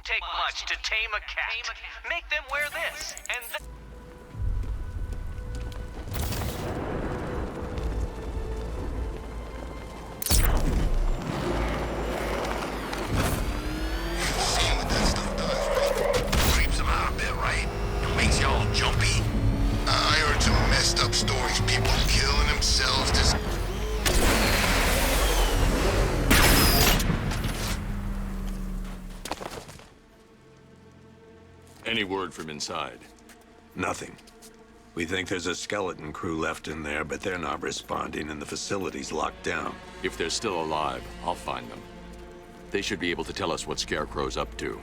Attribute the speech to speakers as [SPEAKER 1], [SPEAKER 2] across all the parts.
[SPEAKER 1] take much to tame a cat. Make them wear this, and
[SPEAKER 2] Seeing what that stuff does creeps them out a bit, right? It makes y'all jumpy. I heard some messed up stories, people killing themselves just...
[SPEAKER 3] Any word from inside?
[SPEAKER 4] Nothing. We think there's a skeleton crew left in there, but they're not responding and the facility's locked down.
[SPEAKER 3] If they're still alive, I'll find them. They should be able to tell us what Scarecrow's up to.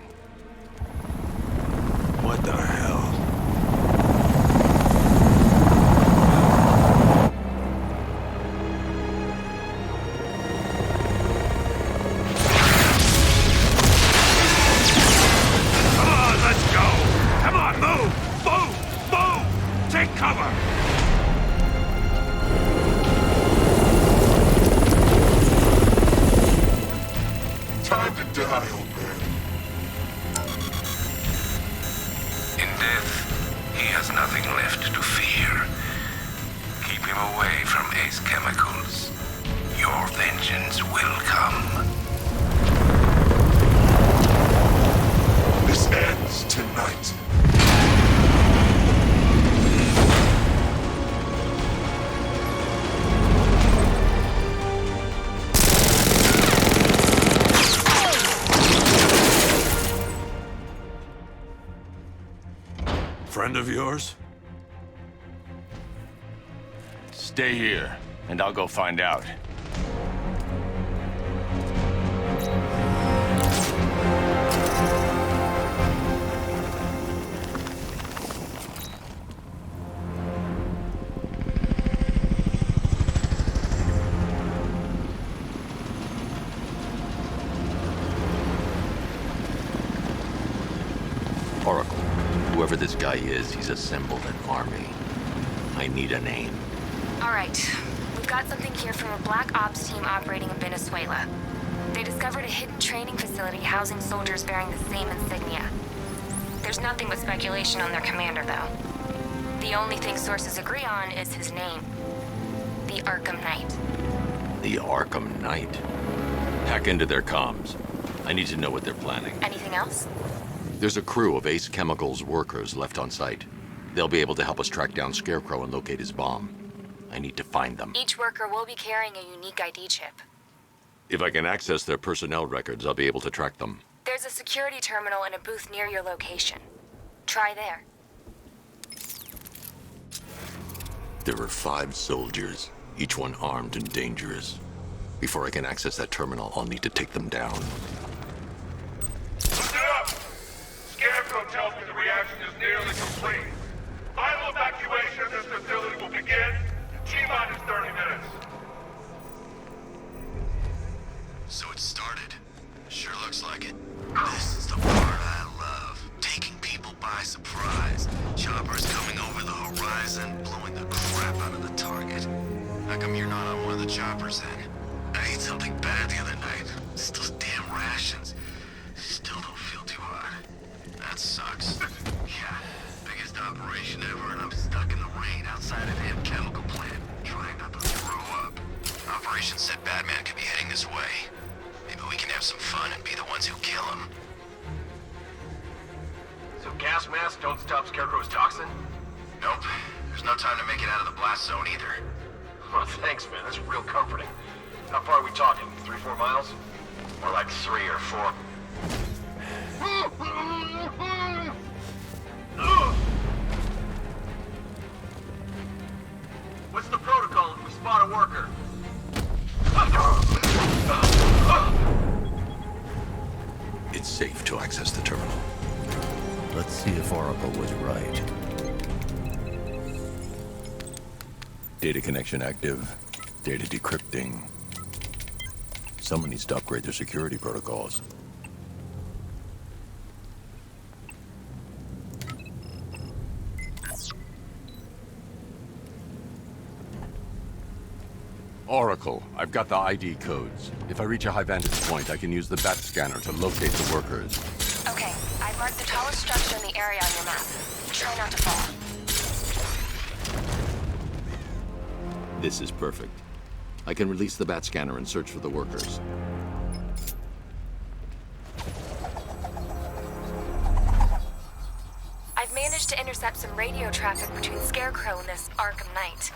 [SPEAKER 4] What the hell?
[SPEAKER 2] Time to die, old man. In death, he has nothing left to fear. Keep him away from Ace Chemicals. Your vengeance will come. This ends tonight.
[SPEAKER 4] Friend of yours?
[SPEAKER 3] Stay here, and I'll go find out. Oracle. Whoever this guy is, he's assembled an army. I need a name.
[SPEAKER 5] All right. We've got something here from a Black Ops team operating in Venezuela. They discovered a hidden training facility housing soldiers bearing the same insignia. There's nothing but speculation on their commander, though. The only thing sources agree on is his name. The Arkham Knight.
[SPEAKER 3] The Arkham Knight. Hack into their comms. I need to know what they're planning.
[SPEAKER 5] Anything else?
[SPEAKER 3] There's a crew of Ace Chemicals workers left on site. They'll be able to help us track down Scarecrow and locate his bomb. I need to find them.
[SPEAKER 5] Each worker will be carrying a unique ID chip.
[SPEAKER 3] If I can access their personnel records, I'll be able to track them.
[SPEAKER 5] There's a security terminal in a booth near your location. Try there.
[SPEAKER 3] There are 5 soldiers, each one armed and dangerous. Before I can access that terminal, I'll need to take them down.
[SPEAKER 6] Listen up! Scarecrow tells me the reaction is nearly complete. Final evacuation of this facility will begin in T-minus 30 minutes.
[SPEAKER 2] So it started. Sure looks like it. This is the part I love. Taking people by surprise. Choppers coming over the horizon, blowing the crap out of the target. How come you're not on one of the choppers then? I ate something bad the other night. It's those damn rations. Still don't feel too hot. That sucks. Yeah, biggest operation ever, and I'm stuck in the rain outside of a chemical plant, trying not to throw up. Operation said Batman could be heading this way. Maybe we can have some fun and be the ones who kill him.
[SPEAKER 7] So gas masks don't stop Scarecrow's toxin?
[SPEAKER 2] Nope. There's no time to make it out of the blast zone either.
[SPEAKER 7] Well, thanks, man. That's real comforting. How far are we talking? 3-4 miles?
[SPEAKER 2] More like 3 or 4.
[SPEAKER 7] What's the protocol if we spot a worker?
[SPEAKER 3] It's safe to access the terminal. Let's see if Oracle was right. Data connection active. Data decrypting. Someone needs to upgrade their security protocols. Oracle, I've got the ID codes. If I reach a high vantage point, I can use the bat scanner to locate the workers.
[SPEAKER 5] Okay, I've marked the tallest structure in the area on your map. Try not to fall.
[SPEAKER 3] This is perfect. I can release the bat scanner and search for the workers.
[SPEAKER 5] I've managed to intercept some radio traffic between Scarecrow and this Arkham Knight.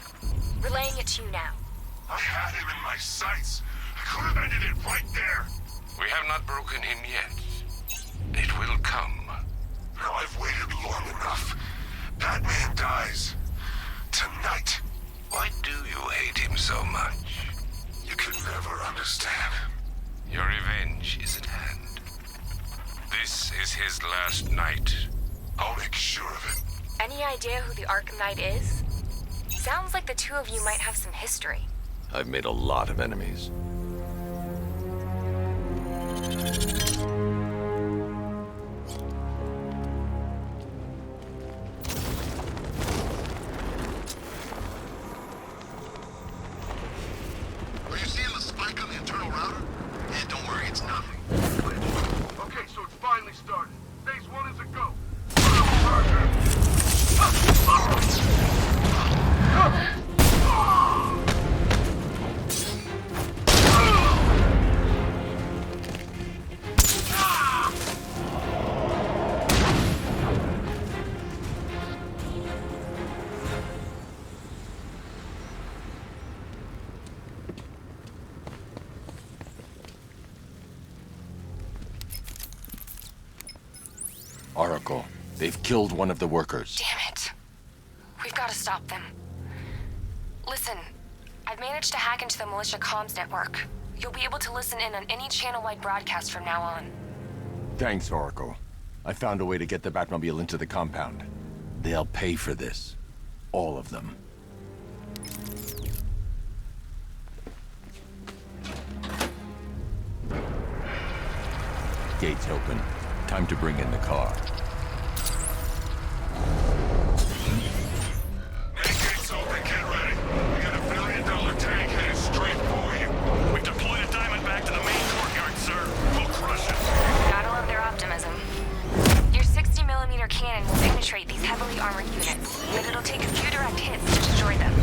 [SPEAKER 5] Relaying it to you now.
[SPEAKER 6] I had him in my sights. I could have ended it right there.
[SPEAKER 8] We have not broken him yet. It will come.
[SPEAKER 6] Now I've waited long enough. Batman dies. Tonight.
[SPEAKER 8] Why do you hate him so much?
[SPEAKER 6] You can never understand.
[SPEAKER 8] Your revenge is at hand. This is his last night.
[SPEAKER 6] I'll make sure of it.
[SPEAKER 5] Any idea who the Arkham Knight is? Sounds like the two of you might have some history.
[SPEAKER 3] I've made a lot of enemies.
[SPEAKER 2] Are you seeing the spike on the internal router? Yeah, don't worry, it's nothing.
[SPEAKER 6] Okay, so it's finally started. Phase 1 is a go.
[SPEAKER 3] Oracle, they've killed one of the workers.
[SPEAKER 5] Damn it. We've got to stop them. Listen, I've managed to hack into the militia comms network. You'll be able to listen in on any channel-wide broadcast from now on.
[SPEAKER 3] Thanks, Oracle. I found a way to get the Batmobile into the compound. They'll pay for this. All of them. Gates open. Time to bring in the car.
[SPEAKER 6] Main gate's open, get ready. We got $1 billion tank headed straight for you.
[SPEAKER 8] We've deployed a Diamondback to the main courtyard, sir. We'll crush it.
[SPEAKER 5] Gotta love their optimism. Your 60mm cannon will penetrate these heavily armored units, but it'll take a few direct hits to destroy them.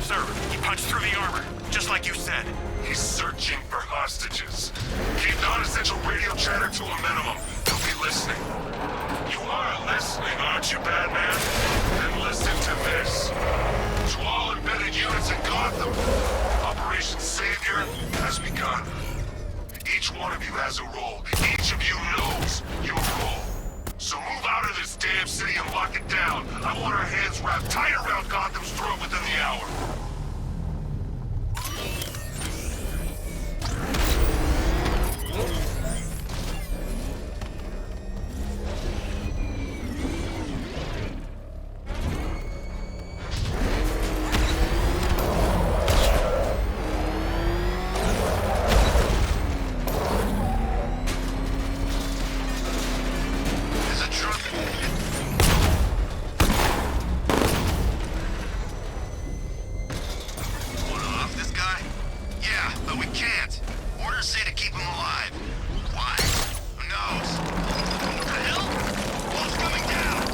[SPEAKER 8] Sir, he punched through the armor, just like you said.
[SPEAKER 6] He's searching for hostages. Keep non-essential radio chatter to a minimum. He'll be listening. You are listening, aren't you, Batman? Then listen to this. To all embedded units in Gotham, Operation Savior has begun. Each one of you has a role. Each of you knows your role. So move out of this damn city and lock it down. I want our hands wrapped tight around Gotham's throat within the hour.
[SPEAKER 2] There's a truck. Wanna off this guy? Yeah, but we can't. Orders say to keep him alive. Why? Who knows? What the hell? Wall's coming down!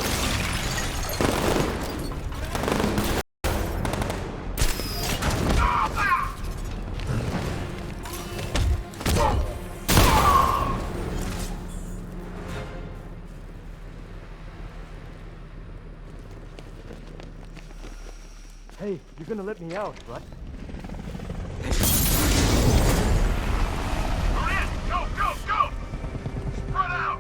[SPEAKER 9] Hey, you're gonna let me out, right?
[SPEAKER 6] Go, go, go! Spread out!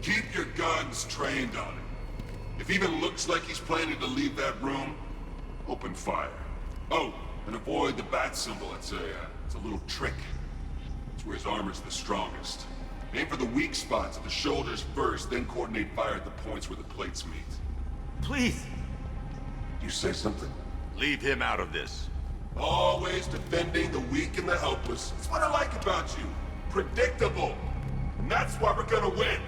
[SPEAKER 6] Keep your guns trained on him. If he even looks like he's planning to leave that room, open fire. Oh, and avoid the bat symbol. It's a little trick. It's where his armor's the strongest. Aim for the weak spots at the shoulders first, then coordinate fire at the points where the plates meet.
[SPEAKER 9] Please!
[SPEAKER 6] You say something?
[SPEAKER 3] Leave him out of this.
[SPEAKER 6] Always defending the weak and the helpless. That's what I like about you. Predictable. And that's why we're gonna win.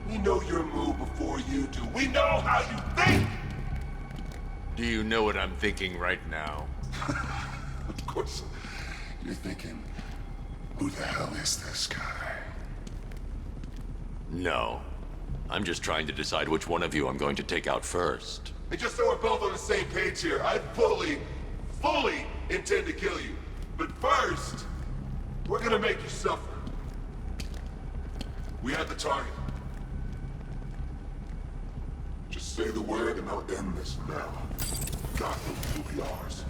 [SPEAKER 6] We know your move before you do. We know how you think!
[SPEAKER 9] Do you know what I'm thinking right now?
[SPEAKER 6] Of course, you're thinking, who the hell is this guy?
[SPEAKER 3] No. I'm just trying to decide which one of you I'm going to take out first.
[SPEAKER 6] And just so we're both on the same page here, I fully intend to kill you. But first, we're gonna make you suffer. We have the target. Just say the word and I'll end this now. Gotham will be ours.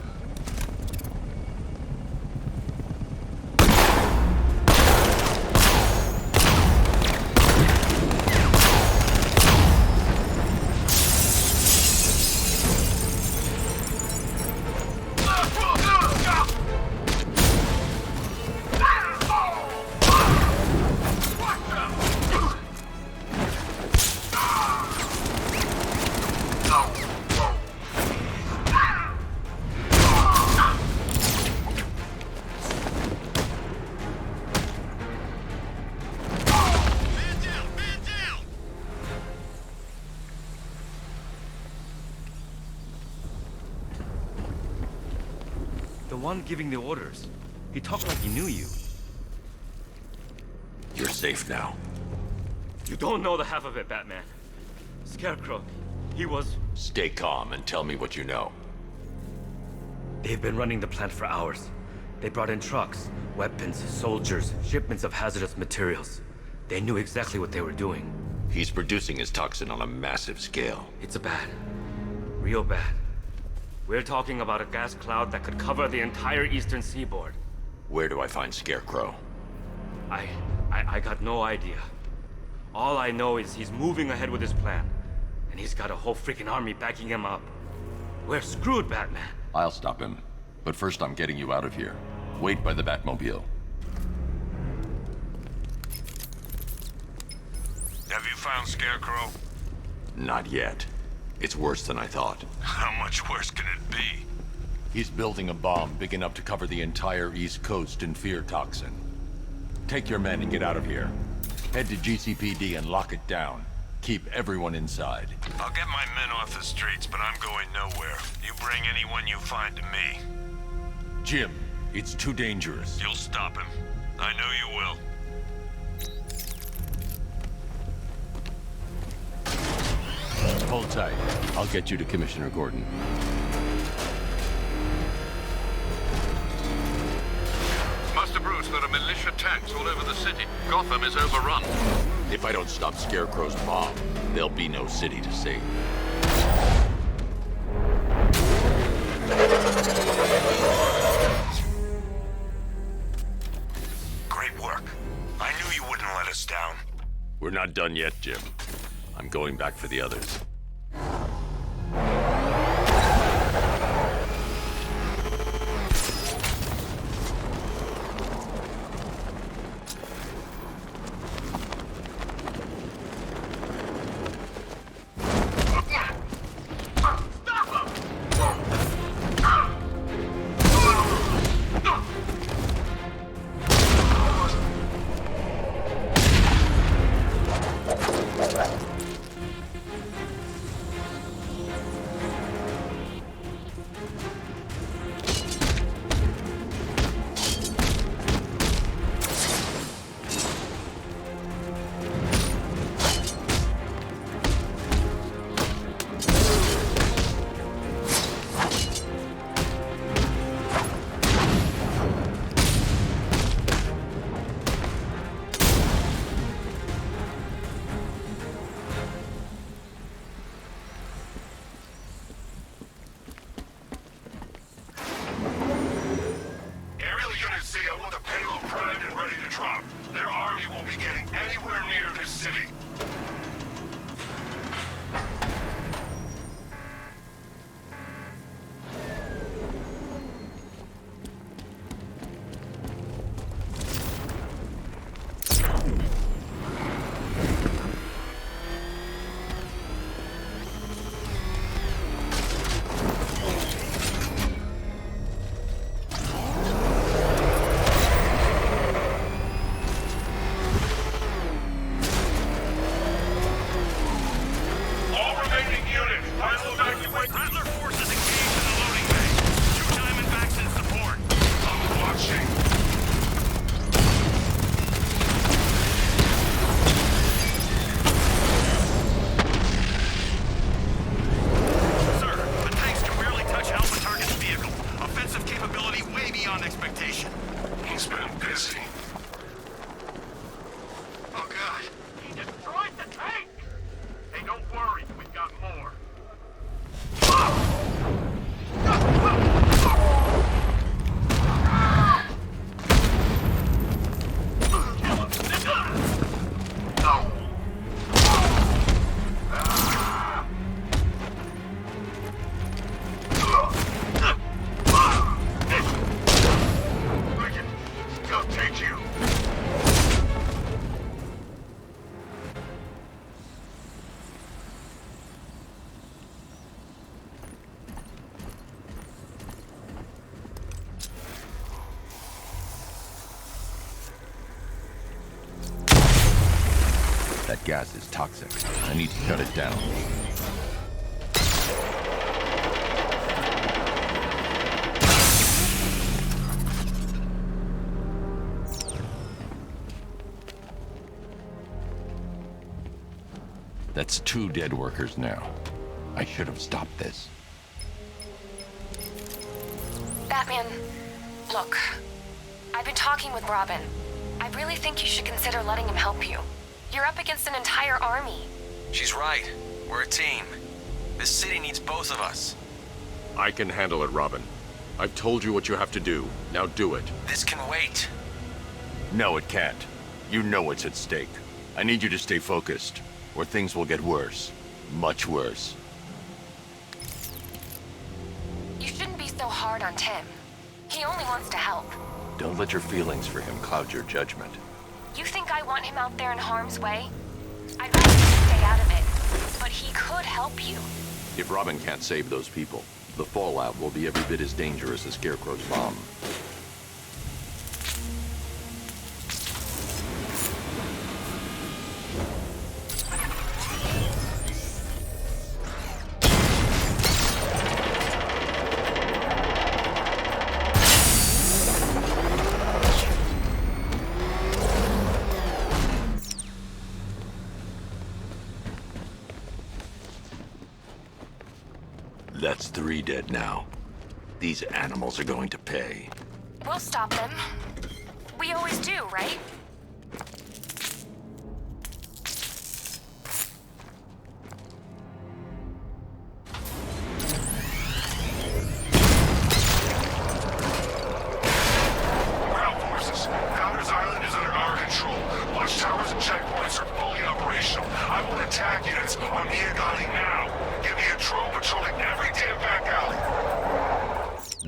[SPEAKER 10] The one giving the orders. He talked like he knew you.
[SPEAKER 3] You're safe now.
[SPEAKER 10] You don't know the half of it, Batman. Scarecrow, he was...
[SPEAKER 3] Stay calm and tell me what you know.
[SPEAKER 10] They've been running the plant for hours. They brought in trucks, weapons, soldiers, shipments of hazardous materials. They knew exactly what they were doing.
[SPEAKER 3] He's producing his toxin on a massive scale.
[SPEAKER 10] It's bad. Real bad. We're talking about a gas cloud that could cover the entire eastern seaboard.
[SPEAKER 3] Where do I find Scarecrow?
[SPEAKER 10] I got no idea. All I know is he's moving ahead with his plan. And he's got a whole freaking army backing him up. We're screwed, Batman.
[SPEAKER 3] I'll stop him. But first I'm getting you out of here. Wait by the Batmobile.
[SPEAKER 8] Have you found Scarecrow?
[SPEAKER 3] Not yet. It's worse than I thought.
[SPEAKER 8] How much worse can it be?
[SPEAKER 3] He's building a bomb big enough to cover the entire East Coast in fear toxin. Take your men and get out of here. Head to GCPD and lock it down. Keep everyone inside.
[SPEAKER 8] I'll get my men off the streets, but I'm going nowhere. You bring anyone you find to me.
[SPEAKER 3] Jim, it's too dangerous.
[SPEAKER 8] You'll stop him. I know you will.
[SPEAKER 3] Hold tight. I'll get you to Commissioner Gordon.
[SPEAKER 9] Master Bruce, there are militia tanks all over the city. Gotham is overrun.
[SPEAKER 3] If I don't stop Scarecrow's bomb, there'll be no city to save.
[SPEAKER 8] Great work. I knew you wouldn't let us down.
[SPEAKER 3] We're not done yet, Jim. I'm going back for the others. gas is toxic. I need to shut it down. That's 2 dead workers now. I should have stopped this.
[SPEAKER 5] Batman, look. I've been talking with Robin. I really think you should consider letting him help you. You're up against an entire army.
[SPEAKER 1] She's right. We're a team. This city needs both of us.
[SPEAKER 11] I can handle it, Robin. I've told you what you have to do. Now do it.
[SPEAKER 1] This can wait.
[SPEAKER 3] No, it can't. You know what's at stake. I need you to stay focused, or things will get worse. Much worse.
[SPEAKER 5] You shouldn't be so hard on Tim. He only wants to help.
[SPEAKER 3] Don't let your feelings for him cloud your judgment.
[SPEAKER 5] You think I want him out there in harm's way? I'd rather you stay out of it, but he could help you.
[SPEAKER 3] If Robin can't save those people, the fallout will be every bit as dangerous as Scarecrow's bomb. That's 3 dead now. These animals are going to pay.
[SPEAKER 5] We'll stop them. We always do, right?
[SPEAKER 6] Ground forces, Founders Island is under our control. Watchtowers and checkpoints are fully operational. I want attack units on Miagani now. Give me a drone patrolling every damn back alley.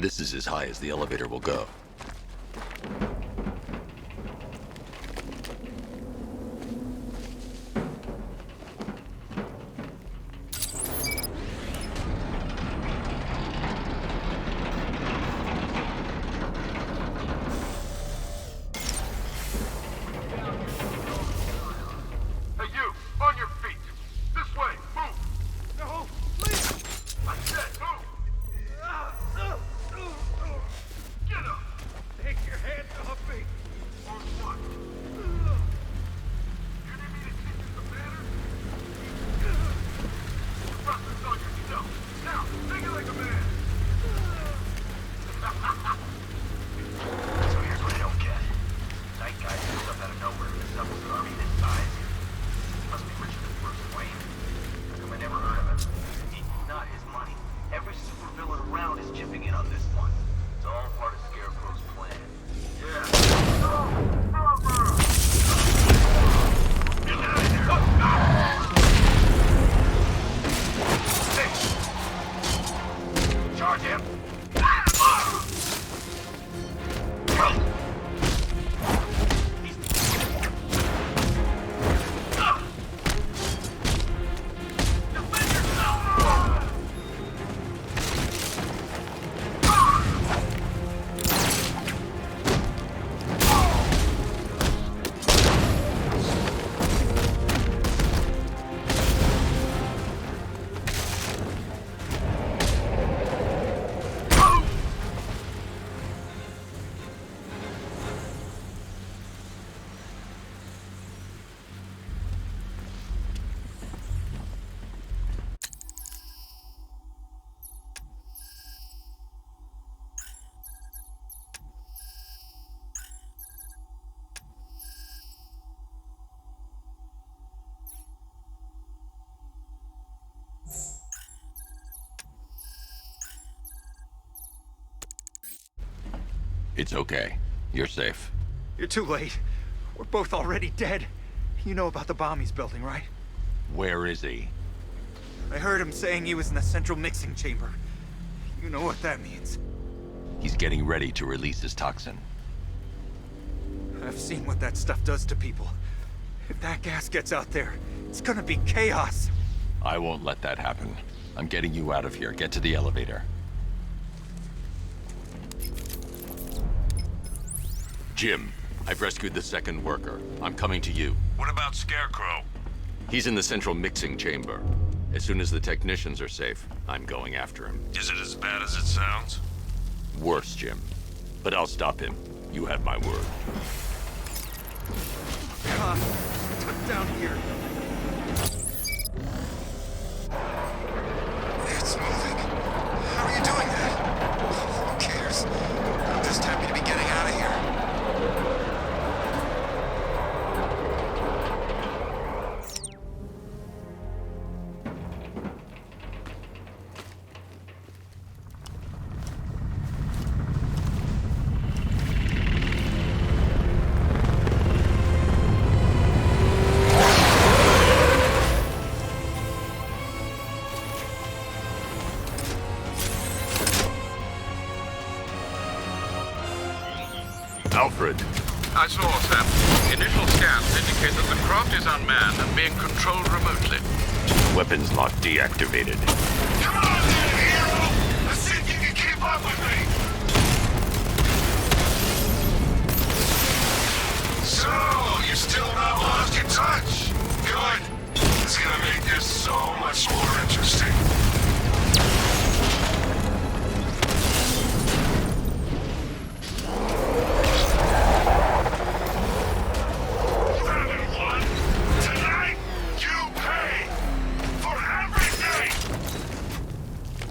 [SPEAKER 3] This is as high as the elevator will go.
[SPEAKER 6] Hey, you, on your feet. This way, move. No, please. I said move. Get up. Take your hands off me. Or what? You need me to teach you some manners? The pressure's on yourself. Now, take it like a man.
[SPEAKER 7] So here's what I don't get. Night guy shows up out of nowhere and assembles an army this size. He must be richer than Bruce Wayne. How come I never heard of him? It's not his money. Every supervillain around is chipping in on this one. It's all part of Scarecrow's plan. Yeah. Get out of here! Hey! Charge him!
[SPEAKER 3] It's okay. You're safe.
[SPEAKER 12] You're too late. We're both already dead. You know about the bomb he's building, right?
[SPEAKER 3] Where is he?
[SPEAKER 12] I heard him saying he was in the central mixing chamber. You know what that means.
[SPEAKER 3] He's getting ready to release his toxin.
[SPEAKER 12] I've seen what that stuff does to people. If that gas gets out there, it's gonna be chaos.
[SPEAKER 3] I won't let that happen. I'm getting you out of here. Get to the elevator. Jim, I've rescued the second worker. I'm coming to you.
[SPEAKER 8] What about Scarecrow?
[SPEAKER 11] He's in the central mixing chamber. As soon as the technicians are safe, I'm going after him.
[SPEAKER 6] Is it as bad as it sounds?
[SPEAKER 11] Worse, Jim. But I'll stop him. You have my word.
[SPEAKER 12] God, put down here.
[SPEAKER 2] It's moving. How are you doing that? Who cares? I'm just happy to be getting out of here.
[SPEAKER 3] Alfred.
[SPEAKER 9] I saw, Sam. Initial scans indicate that the craft is unmanned and being controlled remotely.
[SPEAKER 3] Weapons lock deactivated.
[SPEAKER 6] Come on, there, hero! Let's see if you can keep up with me! So, you still not lost your touch? Good. It's gonna make this so much more interesting.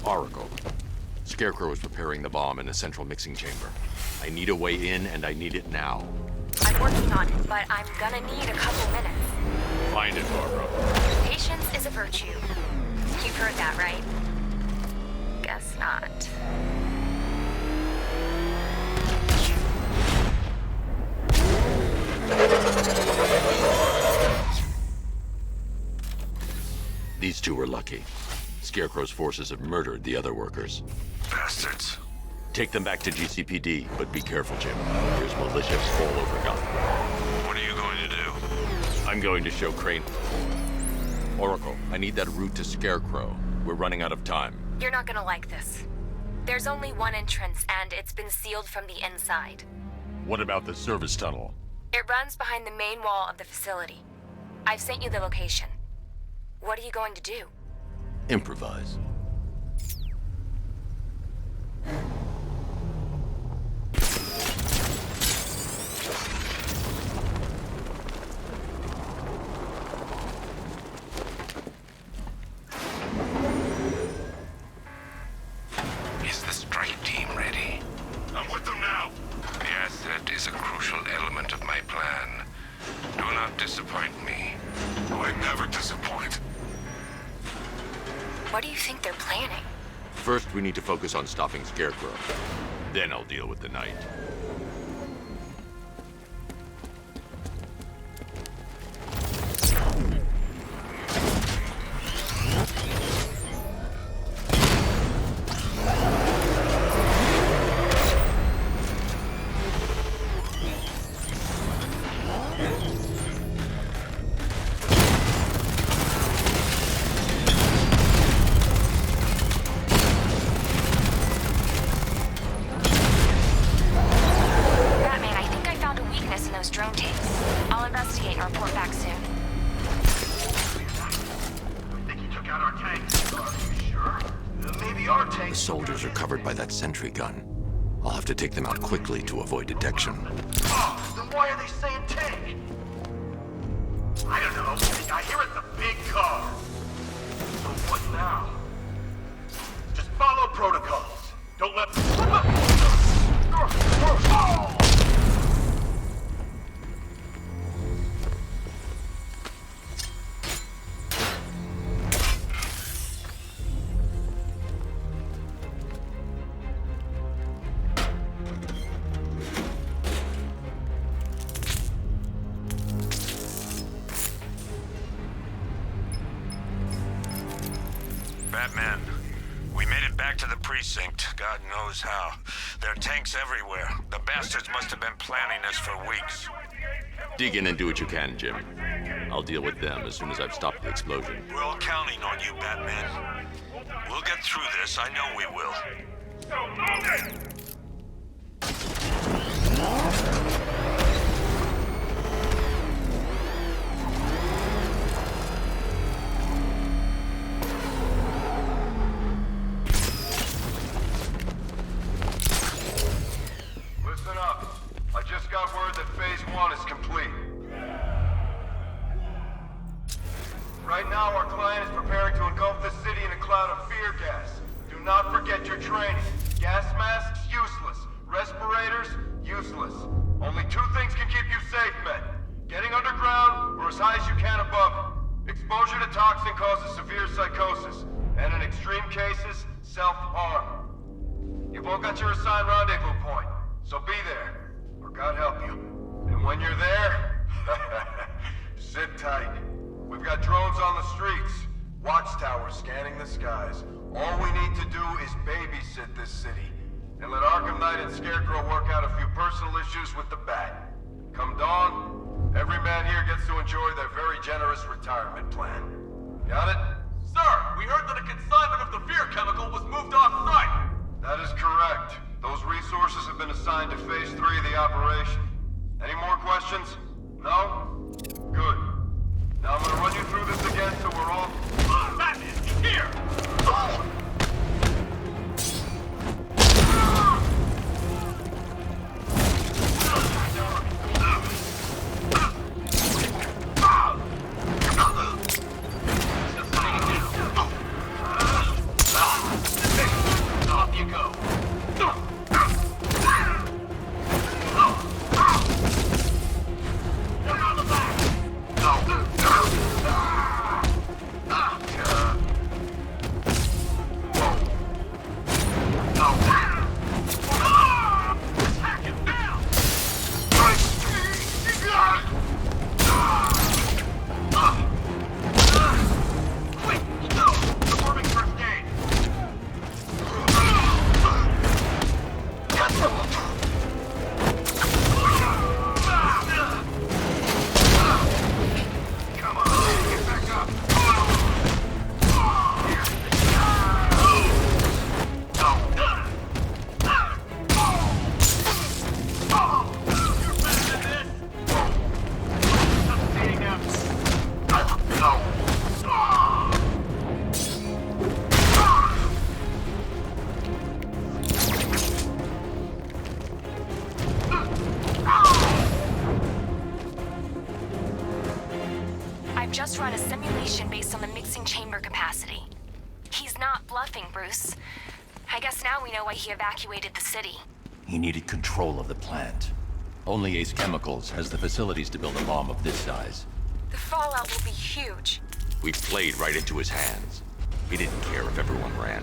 [SPEAKER 11] Oracle. Scarecrow is preparing the bomb in the central mixing chamber. I need a way in, and I need it now.
[SPEAKER 5] I'm working on it, but I'm gonna need a couple minutes.
[SPEAKER 11] Find it, Barbara.
[SPEAKER 5] Patience is a virtue. You've heard that, right? Guess not.
[SPEAKER 11] These two were lucky. Scarecrow's forces have murdered the other workers.
[SPEAKER 6] Bastards.
[SPEAKER 11] Take them back to GCPD, but be careful, Jim. There's militias all over Gotham.
[SPEAKER 6] What are you going to do?
[SPEAKER 11] I'm going to show Crane. Oracle, I need that route to Scarecrow. We're running out of time.
[SPEAKER 5] You're not gonna like this. There's only one entrance, and it's been sealed from the inside.
[SPEAKER 3] What about the service tunnel?
[SPEAKER 5] It runs behind the main wall of the facility. I've sent you the location. What are you going to do?
[SPEAKER 11] Improvise.
[SPEAKER 8] Is the strike team ready?
[SPEAKER 6] I'm with them now.
[SPEAKER 8] The asset is a crucial element of my plan. Do not disappoint me.
[SPEAKER 6] I never disappoint.
[SPEAKER 5] What do you think they're planning?
[SPEAKER 11] First, we need to focus on stopping Scarecrow. Then I'll deal with the Knight. Soldiers are covered by that sentry gun. I'll have to take them out quickly to avoid detection.
[SPEAKER 7] Oh, then why are they saying tank? I don't know. I hear it's a big car. So what now? Just follow protocols. Don't let...
[SPEAKER 6] Batman, we made it back to the precinct. God knows how. There are tanks everywhere. The bastards must have been planning this for weeks.
[SPEAKER 11] Dig in and do what you can, Jim. I'll deal with them as soon as I've stopped the explosion.
[SPEAKER 6] We're all counting on you, Batman. We'll get through this. I know we will. So move it!
[SPEAKER 13] your training. Gas masks, useless. Respirators, useless. Only two things can keep you safe, men. Getting underground, or as high as you can above it. Exposure to toxin causes severe psychosis, and in extreme cases, self-harm. You've all got your assigned rendezvous point, so be there, or God help you. And when you're there, sit tight. We've got drones on the streets, watchtowers scanning the skies. All we need to do is babysit this city, and let Arkham Knight and Scarecrow work out a few personal issues with the Bat. Come dawn, every man here gets to enjoy their very generous retirement plan. Got it?
[SPEAKER 14] Sir, we heard that a consignment of the fear chemical was moved off-site.
[SPEAKER 13] That is correct. Those resources have been assigned to Phase 3 of the operation. Any more questions? No? Good. Now I'm gonna run you through this again so we're all...
[SPEAKER 14] Batman, here!
[SPEAKER 13] Off you go.
[SPEAKER 5] Just run a simulation based on the mixing chamber capacity. He's not bluffing, Bruce. I guess now we know why he evacuated the city.
[SPEAKER 3] He needed control of the plant. Only Ace Chemicals has the facilities to build a bomb of this size.
[SPEAKER 5] The fallout will be huge.
[SPEAKER 11] We played right into his hands. He didn't care if everyone ran.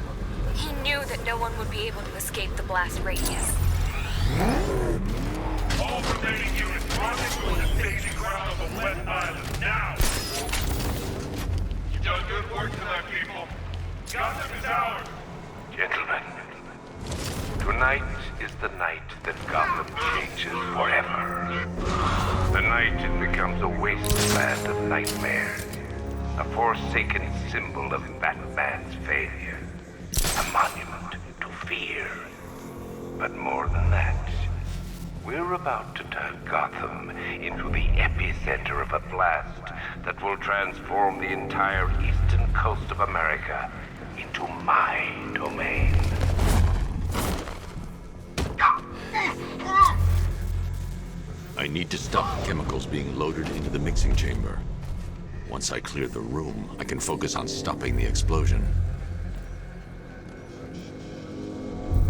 [SPEAKER 5] He knew that no one would be able to escape the blast radius.
[SPEAKER 6] All remaining units rendezvous at the staging ground of the West Island, now! You've done good work tonight, people. Gotham is ours!
[SPEAKER 8] Gentlemen, tonight is the night that Gotham changes forever. The night it becomes a wasteland of nightmares, a forsaken symbol of Batman's failure, a monument to fear. But more than that, we're about to turn Gotham into the epicenter of a blast that will transform the entire eastern coast of America into my domain.
[SPEAKER 3] I need to stop chemicals being loaded into the mixing chamber. Once I clear the room, I can focus on stopping the explosion.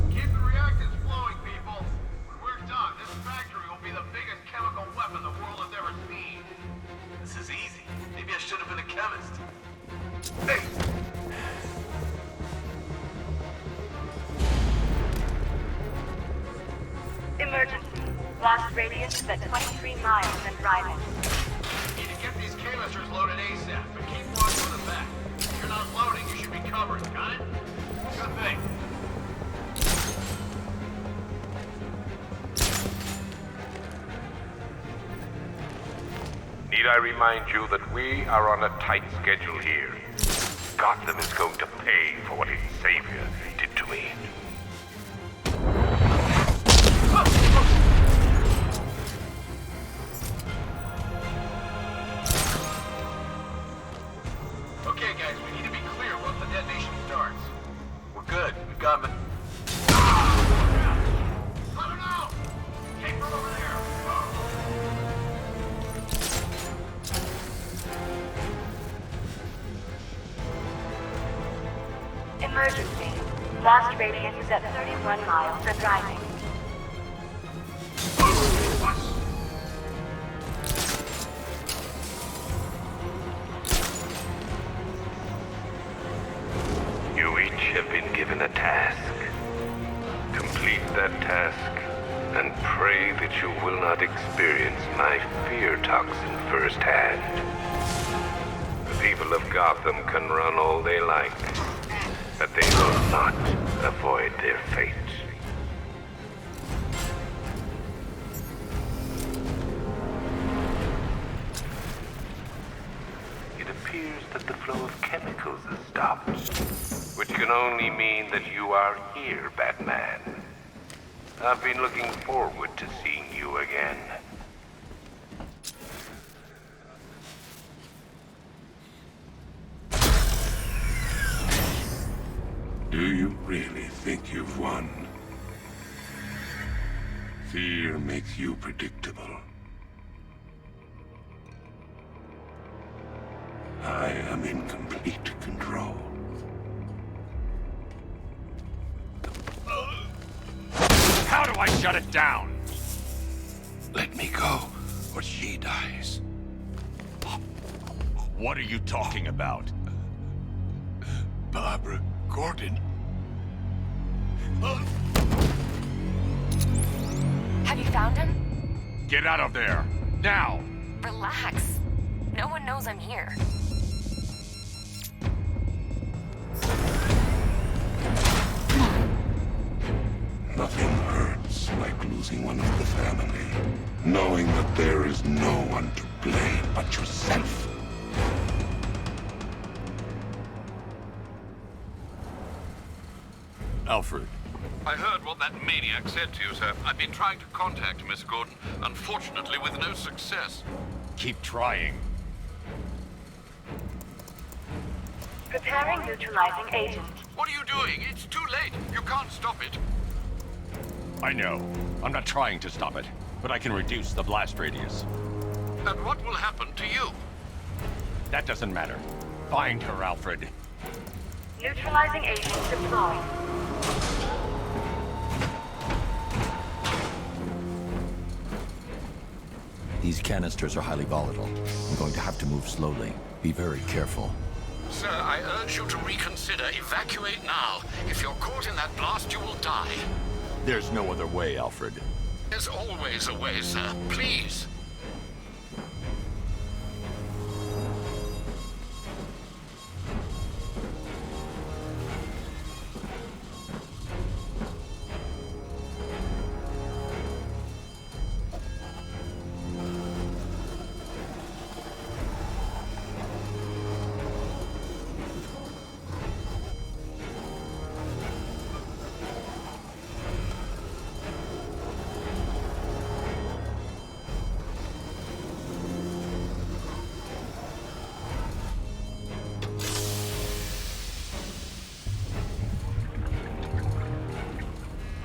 [SPEAKER 14] Keep the reactors flowing, people. When we're done, this factory will be the biggest chemical weapon the world has ever seen.
[SPEAKER 13] This is easy. Maybe I should have been a chemist.
[SPEAKER 14] Hey!
[SPEAKER 15] Emergency. Blast radius is at 23 miles and rising.
[SPEAKER 14] Need to get these canisters loaded ASAP, but keep watching the back. If you're not loading, you should be covered, got it? Good thing.
[SPEAKER 8] Need I remind you that we are on a tight schedule here? Gotham is going to pay for what its savior did to me.
[SPEAKER 14] Okay, guys, we need to be clear once the detonation starts.
[SPEAKER 13] We're good. We've got him.
[SPEAKER 14] Let her know! Take her over there!
[SPEAKER 15] Emergency. Blast radius is at 31 miles and rising.
[SPEAKER 8] You each have been given a task. Complete that task, and pray that you will not experience my fear toxin firsthand. The people of Gotham can run all they like, but they will not avoid their fate. It appears that the flow of chemicals has stopped, which can only mean that you are here, Batman. I've been looking forward to seeing you again.
[SPEAKER 6] Do you really think you've won? Fear makes you predictable. I am in complete control.
[SPEAKER 3] How do I shut it down?
[SPEAKER 6] Let me go, or she dies.
[SPEAKER 3] What are you talking about?
[SPEAKER 6] Barbara Gordon.
[SPEAKER 5] Have you found him?
[SPEAKER 3] Get out of there! Now!
[SPEAKER 5] Relax. No one knows I'm here.
[SPEAKER 6] Nothing hurts like losing one of the family. Knowing that there is no one to blame but yourself.
[SPEAKER 3] Alfred.
[SPEAKER 9] I heard what that maniac said to you, sir. I've been trying to contact Miss Gordon, unfortunately with no success.
[SPEAKER 3] Keep trying.
[SPEAKER 15] Preparing neutralizing agent.
[SPEAKER 9] What are you doing? It's too late. You can't stop it.
[SPEAKER 3] I know. I'm not trying to stop it, but I can reduce the blast radius.
[SPEAKER 9] And what will happen to you?
[SPEAKER 3] That doesn't matter. Find her, Alfred.
[SPEAKER 15] Neutralizing agent deployed.
[SPEAKER 16] These canisters are highly volatile. I'm going to have to move slowly. Be very careful.
[SPEAKER 9] Sir, I urge you to reconsider. Evacuate now. If you're caught in that blast, you will die.
[SPEAKER 3] There's no other way, Alfred.
[SPEAKER 9] There's always a way, sir. Please.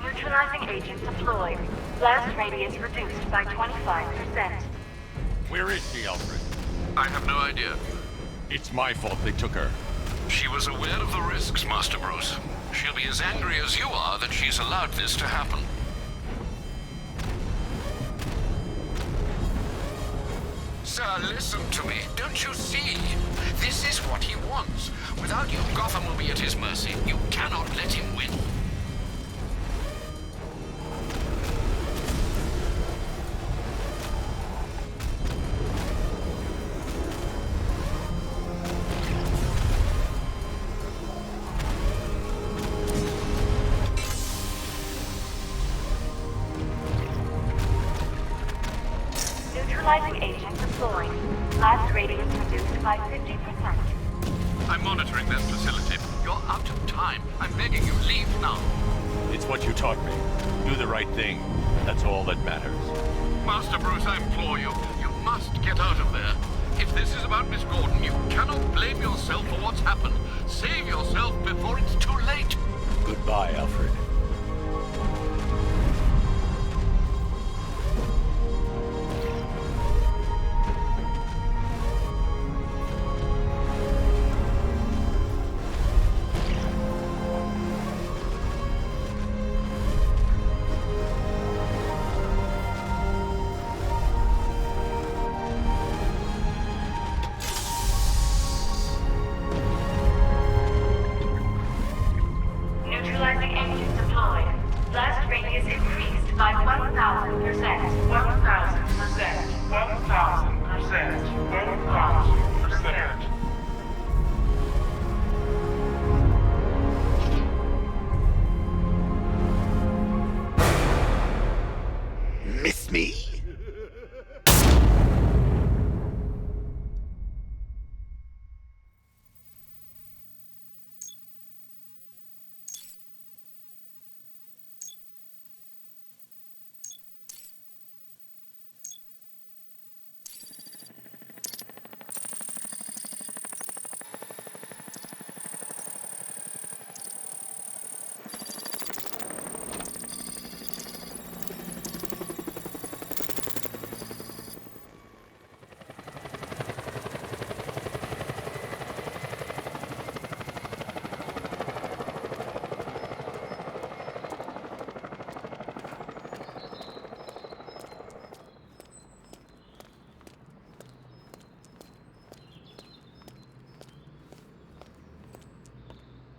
[SPEAKER 15] Neutralizing agent deployed. Blast radius reduced by 25%.
[SPEAKER 3] Where is she, Alfred?
[SPEAKER 9] I have no idea.
[SPEAKER 3] It's my fault they took her.
[SPEAKER 9] She was aware of the risks, Master Bruce. She'll be as angry as you are that she's allowed this to happen. Sir, listen to me. Don't you see? This is what he wants. Without you, Gotham will be at his mercy. You cannot let him win.
[SPEAKER 15] Neutralizing agent deployed. Blast radius reduced by 50%.
[SPEAKER 9] I'm monitoring this facility. You're out of time. I'm begging you, leave now.
[SPEAKER 3] It's what you taught me. Do the right thing. That's all that matters.
[SPEAKER 9] Master Bruce, I implore you. You must get out of there. If this is about Miss Gordon, you cannot blame yourself for what's happened. Save yourself before it's too late.
[SPEAKER 3] Goodbye, Alfred.
[SPEAKER 15] 1000%. 1000%.
[SPEAKER 4] Miss me?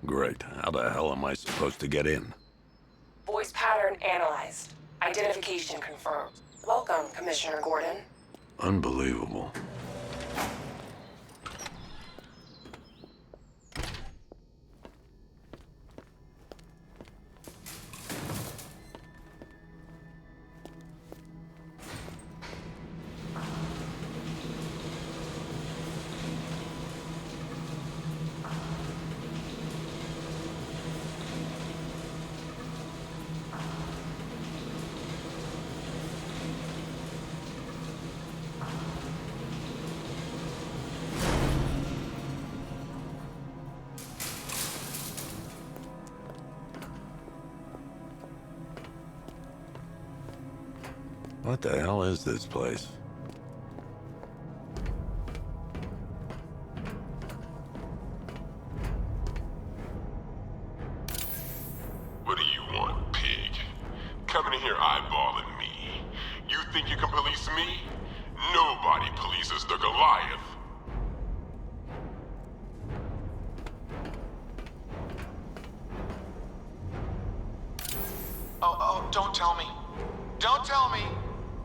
[SPEAKER 4] Great. How the hell am I supposed to get in?
[SPEAKER 17] Voice pattern analyzed. Identification confirmed. Welcome, Commissioner Gordon.
[SPEAKER 4] Unbelievable. What the hell is this place?
[SPEAKER 6] What do you want, pig? Coming in here eyeballing me. You think you can police me? Nobody polices the Goliath.
[SPEAKER 13] Oh, don't tell me. Don't tell me.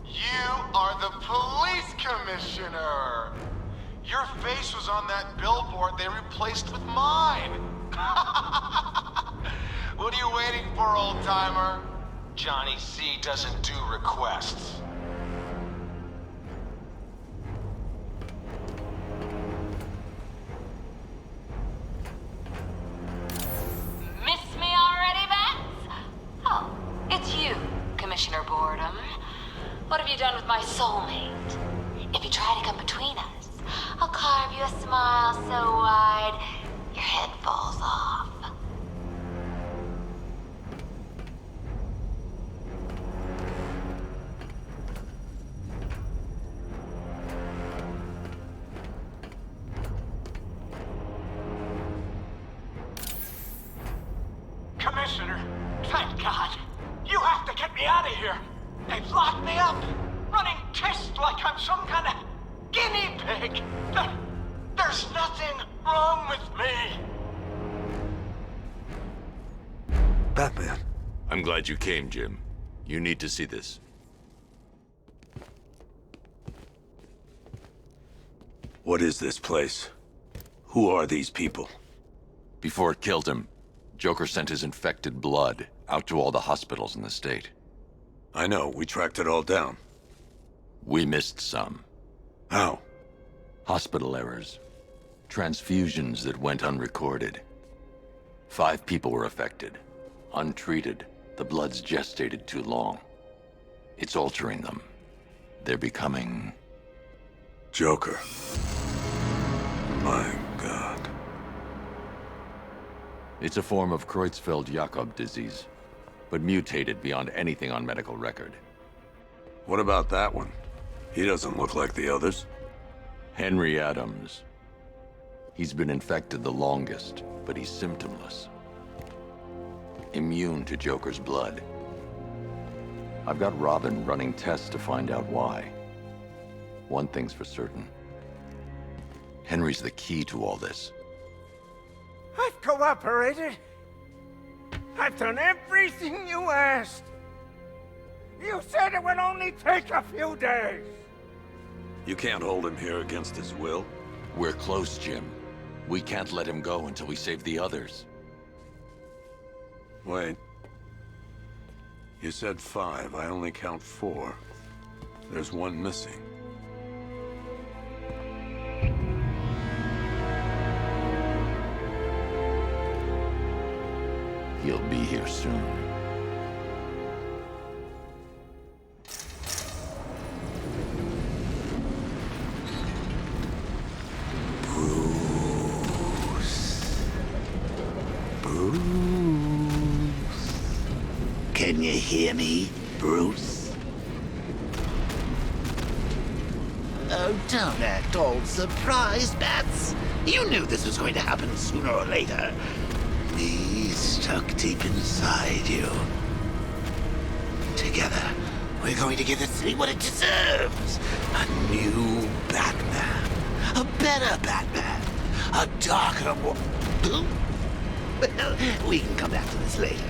[SPEAKER 13] You are the police commissioner. Your face was on that billboard they replaced with mine. What are you waiting for, old-timer? Johnny C doesn't do requests.
[SPEAKER 18] Miss me already, Bats? Oh, it's you, Commissioner Boredom. What have you done with my soulmate? If you try to come between us, I'll carve you a smile so wide, your head falls off.
[SPEAKER 14] Commissioner, thank God. You have to get me out of here. They've locked me up, running tests like I'm some kind of guinea pig. There's nothing wrong with me.
[SPEAKER 4] Batman.
[SPEAKER 11] I'm glad you came, Jim. You need to see this.
[SPEAKER 4] What is this place? Who are these people?
[SPEAKER 11] Before it killed him, Joker sent his infected blood out to all the hospitals in the state.
[SPEAKER 4] I know, we tracked it all down.
[SPEAKER 11] We missed some.
[SPEAKER 4] How?
[SPEAKER 11] Hospital errors. Transfusions that went unrecorded. 5 people were affected. Untreated, the blood's gestated too long. It's altering them. They're becoming...
[SPEAKER 4] Joker. My God.
[SPEAKER 11] It's a form of Creutzfeldt-Jakob disease, but mutated beyond anything on medical record.
[SPEAKER 4] What about that one? He doesn't look like the others.
[SPEAKER 11] Henry Adams. He's been infected the longest, but he's symptomless. Immune to Joker's blood. I've got Robin running tests to find out why. One thing's for certain. Henry's the key to all this.
[SPEAKER 14] I've cooperated. I've done everything you asked. You said
[SPEAKER 9] it will only take a few days.
[SPEAKER 4] You can't hold him here against his will.
[SPEAKER 11] We're close, Jim. We can't let him go until we save the others.
[SPEAKER 4] Wait. You said 5. I only count 4. There's one missing.
[SPEAKER 11] He'll be here soon.
[SPEAKER 19] Can you hear me, Bruce? Oh, don't act all surprised, Bats. You knew this was going to happen sooner or later. Me stuck deep inside you. Together, we're going to give the city what it deserves. A new Batman. A better Batman. A darker one. Well, we can come back to this later.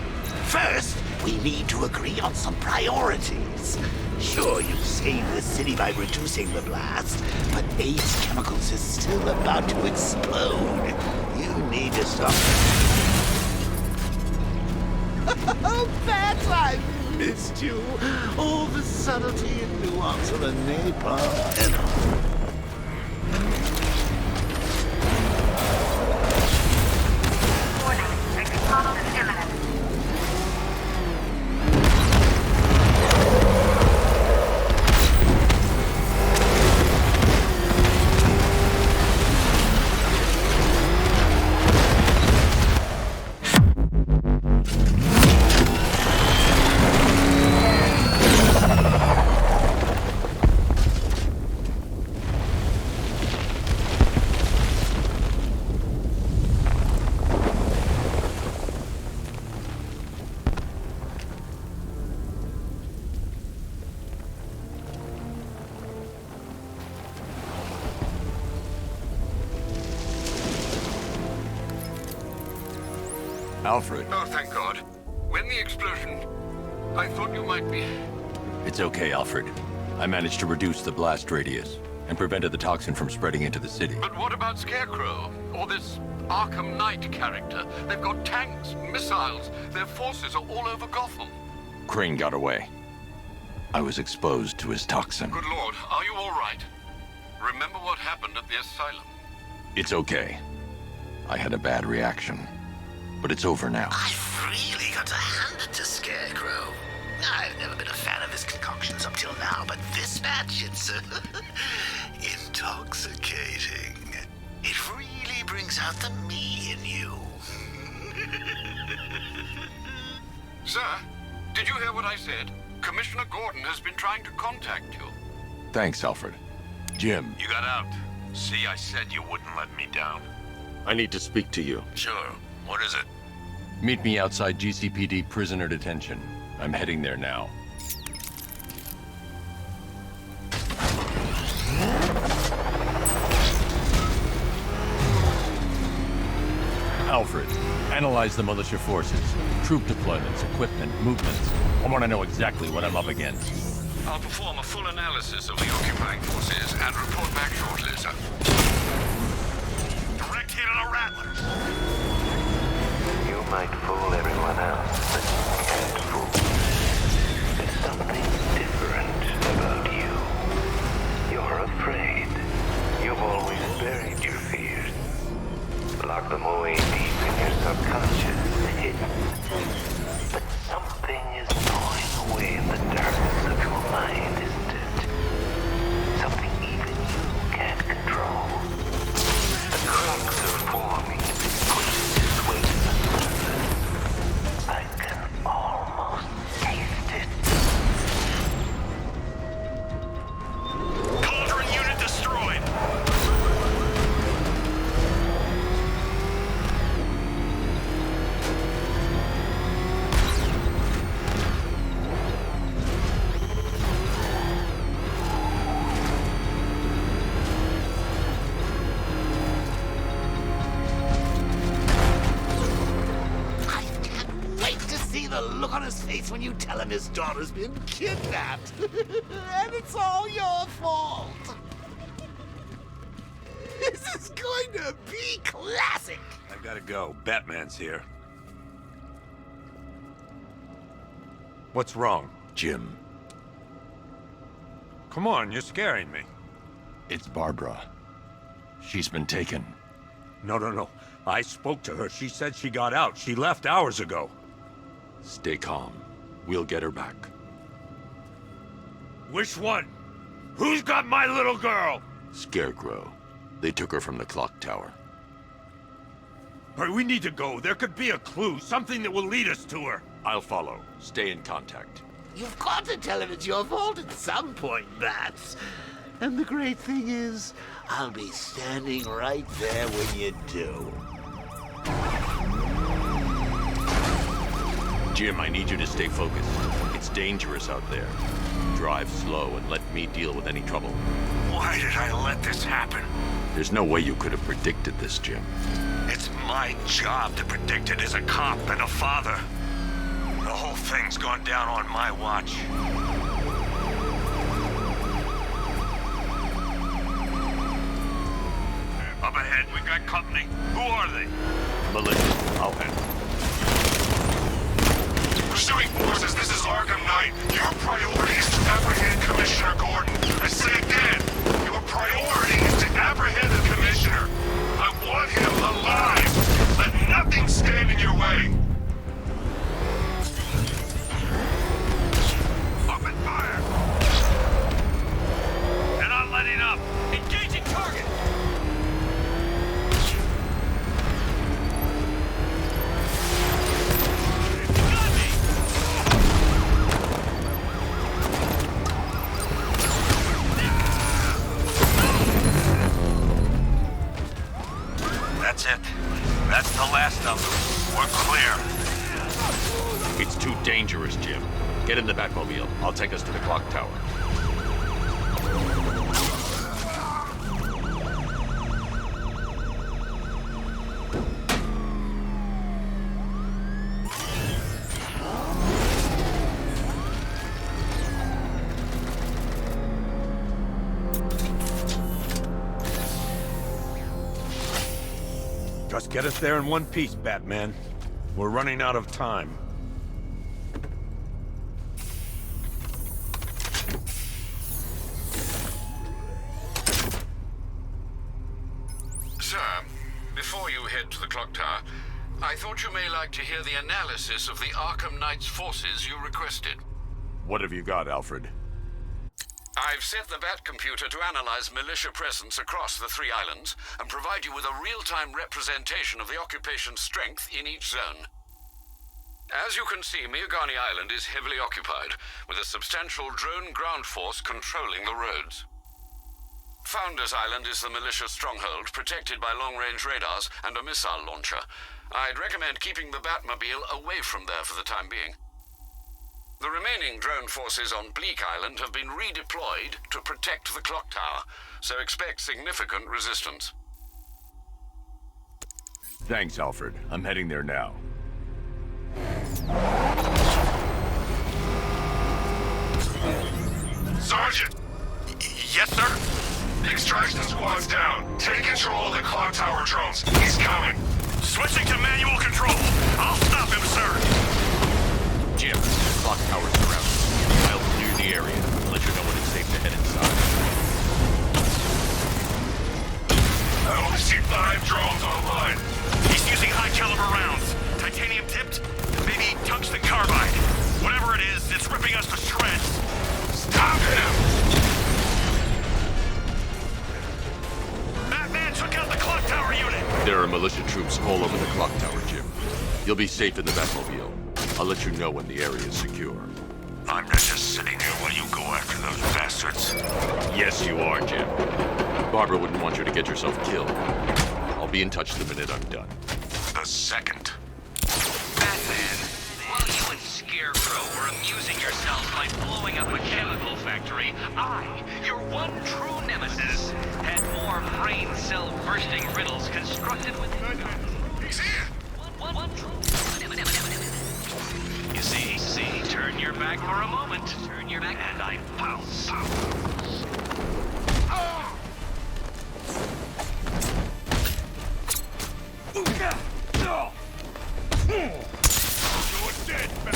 [SPEAKER 19] First, we need to agree on some priorities. Sure, you saved the city by reducing the blast, but Ace Chemicals is still about to explode. You need to stop. Oh, Bats, I missed you. All the subtlety and nuance of a napalm.
[SPEAKER 3] Alfred.
[SPEAKER 9] Oh, thank God. When the explosion... I thought you might be...
[SPEAKER 3] It's okay, Alfred. I managed to reduce the blast radius and prevented the toxin from spreading into the city.
[SPEAKER 9] But what about Scarecrow? Or this Arkham Knight character? They've got tanks, missiles. Their forces are all over Gotham.
[SPEAKER 3] Crane got away. I was exposed to his toxin.
[SPEAKER 9] Good Lord, are you all right? Remember what happened at the asylum?
[SPEAKER 3] It's okay. I had a bad reaction. But it's over now.
[SPEAKER 19] I've really got to hand it to Scarecrow. I've never been a fan of his concoctions up till now, but this match, it's intoxicating. It really brings out the me in you.
[SPEAKER 9] Sir, did you hear what I said? Commissioner Gordon has been trying to contact you.
[SPEAKER 3] Thanks, Alfred. Jim.
[SPEAKER 2] You got out. See, I said you wouldn't let me down.
[SPEAKER 4] I need to speak to you.
[SPEAKER 2] Sure. What is it?
[SPEAKER 3] Meet me outside GCPD prisoner detention. I'm heading there now. Alfred, analyze the militia forces, troop deployments, equipment, movements. I want to know exactly what I'm up against.
[SPEAKER 9] I'll perform a full analysis of the occupying forces and report back shortly, sir.
[SPEAKER 2] Direct hit on a rattler.
[SPEAKER 8] You might fool everyone else, but you can't fool me. There's something different about you. You're afraid. You've always buried your fears. Locked them away deep in your subconscious, hidden. But something is gnawing away in the darkness of your mind, isn't it? Something even you can't control. The cracks are forming, pushing its way to the surface. I can
[SPEAKER 19] on his face when you tell him his daughter's been kidnapped. And it's all your fault. This is going to be classic.
[SPEAKER 4] I've got to go. Batman's here. What's wrong?
[SPEAKER 3] Jim.
[SPEAKER 4] Come on, you're scaring me.
[SPEAKER 3] It's Barbara. She's been taken.
[SPEAKER 4] No. I spoke to her. She said she got out. She left hours ago.
[SPEAKER 3] Stay calm. We'll get her back.
[SPEAKER 4] Which one? Who's got my little girl?
[SPEAKER 3] Scarecrow. They took her from the clock tower.
[SPEAKER 4] All right, we need to go. There could be a clue, something that will lead us to her.
[SPEAKER 3] I'll follow. Stay in contact.
[SPEAKER 19] You've got to tell him it's your fault at some point, Bats. And the great thing is, I'll be standing right there when you do.
[SPEAKER 3] Jim, I need you to stay focused. It's dangerous out there. Drive slow and let me deal with any trouble.
[SPEAKER 2] Why did I let this happen?
[SPEAKER 3] There's no way you could have predicted this, Jim.
[SPEAKER 2] It's my job to predict it as a cop and a father. The whole thing's gone down on my watch.
[SPEAKER 6] Up ahead, we've got company. Who are they?
[SPEAKER 3] Militia. I'll handle.
[SPEAKER 6] Pursuing forces, this is Arkham Knight. Your priority is to apprehend Commissioner Gordon. I say again, your priority is to apprehend the Commissioner. I want him alive. Let nothing stand in your way. Open fire. They're not letting up. Engaging target.
[SPEAKER 2] That's it. That's the last of them. We're clear.
[SPEAKER 3] It's too dangerous, Jim. Get in the Batmobile. I'll take us to the clock tower.
[SPEAKER 4] Just get us there in one piece, Batman. We're running out of time.
[SPEAKER 9] Sir, before you head to the clock tower, I thought you may like to hear the analysis of the Arkham Knight's forces you requested.
[SPEAKER 3] What have you got, Alfred?
[SPEAKER 9] I've set the Bat computer to analyze militia presence across the 3 islands and provide you with a real-time representation of the occupation's strength in each zone. As you can see, Miagani Island is heavily occupied, with a substantial drone ground force controlling the roads. Founders Island is the militia stronghold, protected by long-range radars and a missile launcher. I'd recommend keeping the Batmobile away from there for the time being. The remaining drone forces on Bleak Island have been redeployed to protect the clock tower, so expect significant resistance.
[SPEAKER 3] Thanks, Alfred. I'm heading there now.
[SPEAKER 6] Sergeant! Yes, sir? The extraction squad's down. Take control of the clock tower drones. He's coming. Switching to manual control. I'll stop him, sir.
[SPEAKER 3] Jim, the clock tower's surrounded. I'll clear the area and let you know when it's safe to head inside.
[SPEAKER 6] I only see 5 drones online. He's using high-caliber rounds. Titanium tipped? Maybe tungsten carbide. Whatever it is, it's ripping us to shreds. Stop him! Batman took out the clock tower unit!
[SPEAKER 3] There are militia troops all over the clock tower, Jim. You'll be safe in the Batmobile. I'll let you know when the area is secure.
[SPEAKER 2] I'm not just sitting here while you go after those bastards.
[SPEAKER 3] Yes, you are, Jim. Barbara wouldn't want you to get yourself killed. I'll be in touch the minute I'm done.
[SPEAKER 2] The second.
[SPEAKER 7] Batman, while you and Scarecrow were amusing yourselves by blowing up a chemical factory, I, your one true nemesis, had more brain cell bursting riddles constructed within.
[SPEAKER 6] He's here!
[SPEAKER 7] One true. You see, back for a moment. Turn your back and I pounce.
[SPEAKER 6] You're dead, man.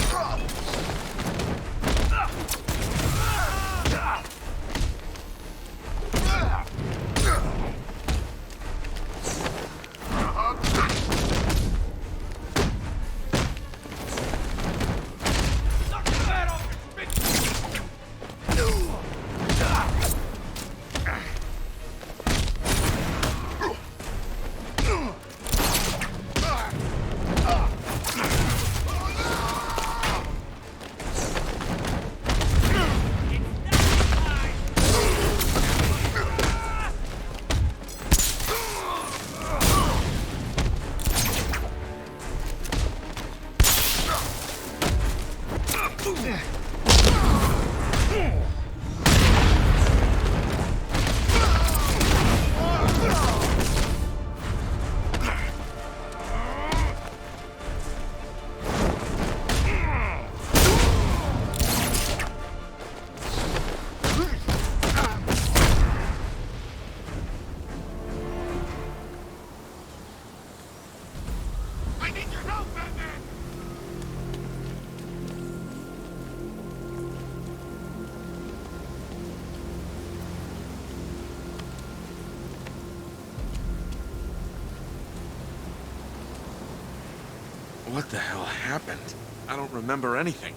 [SPEAKER 1] What the hell happened? I don't remember anything.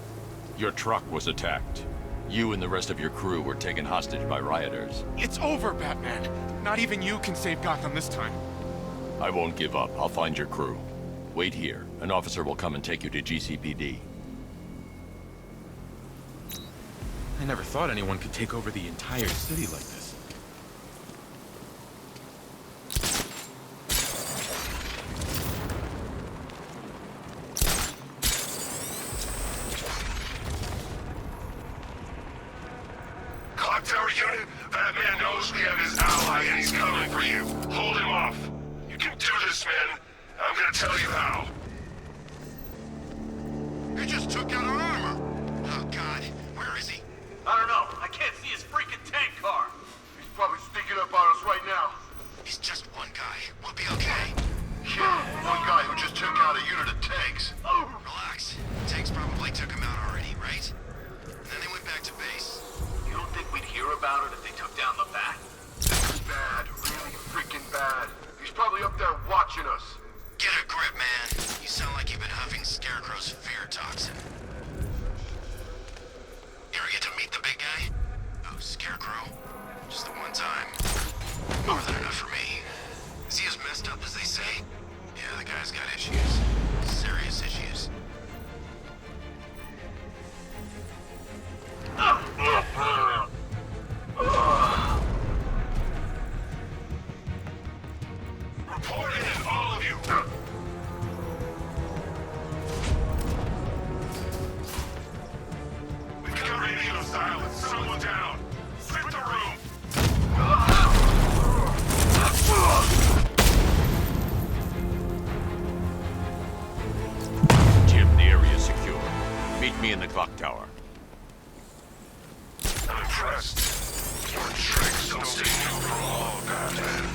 [SPEAKER 3] Your truck was attacked. You and the rest of your crew were taken hostage by rioters.
[SPEAKER 1] It's over, Batman. Not even you can save Gotham this time.
[SPEAKER 3] I won't give up. I'll find your crew. Wait here. An officer will come and take you to GCPD.
[SPEAKER 1] I never thought anyone could take over the entire city like this.
[SPEAKER 6] Clock Tower unit, Batman knows we have his ally and he's coming for you. Hold him off. You can do this, man. I'm gonna tell you how.
[SPEAKER 2] He just took out our armor. Oh, God. Where is he?
[SPEAKER 13] I don't know. I can't see his freaking tank car. He's probably sneaking up on us right now.
[SPEAKER 2] He's just one guy. We'll be okay.
[SPEAKER 13] Yeah, one guy who just took out a unit of tanks.
[SPEAKER 2] Relax. Tanks probably took him out already, right? And then they went back to base.
[SPEAKER 13] You don't think we'd hear about it if they took down the Bat? This is bad. Really freaking bad. He's probably up there watching us.
[SPEAKER 2] Get a grip, man. You sound like you've been huffing Scarecrow's fear toxin. You ever get to meet the big guy? Oh, Scarecrow? Just the one time. More than enough for me. Is he as messed up as they say? Yeah, the guy's got issues. Serious issues.
[SPEAKER 6] Report in, all of you. We've got radio silence. Someone down. Split the room.
[SPEAKER 3] Jim, the area's secure. Meet me in the clock tower.
[SPEAKER 6] I'm impressed. Your tricks don't stay new for long, Batman.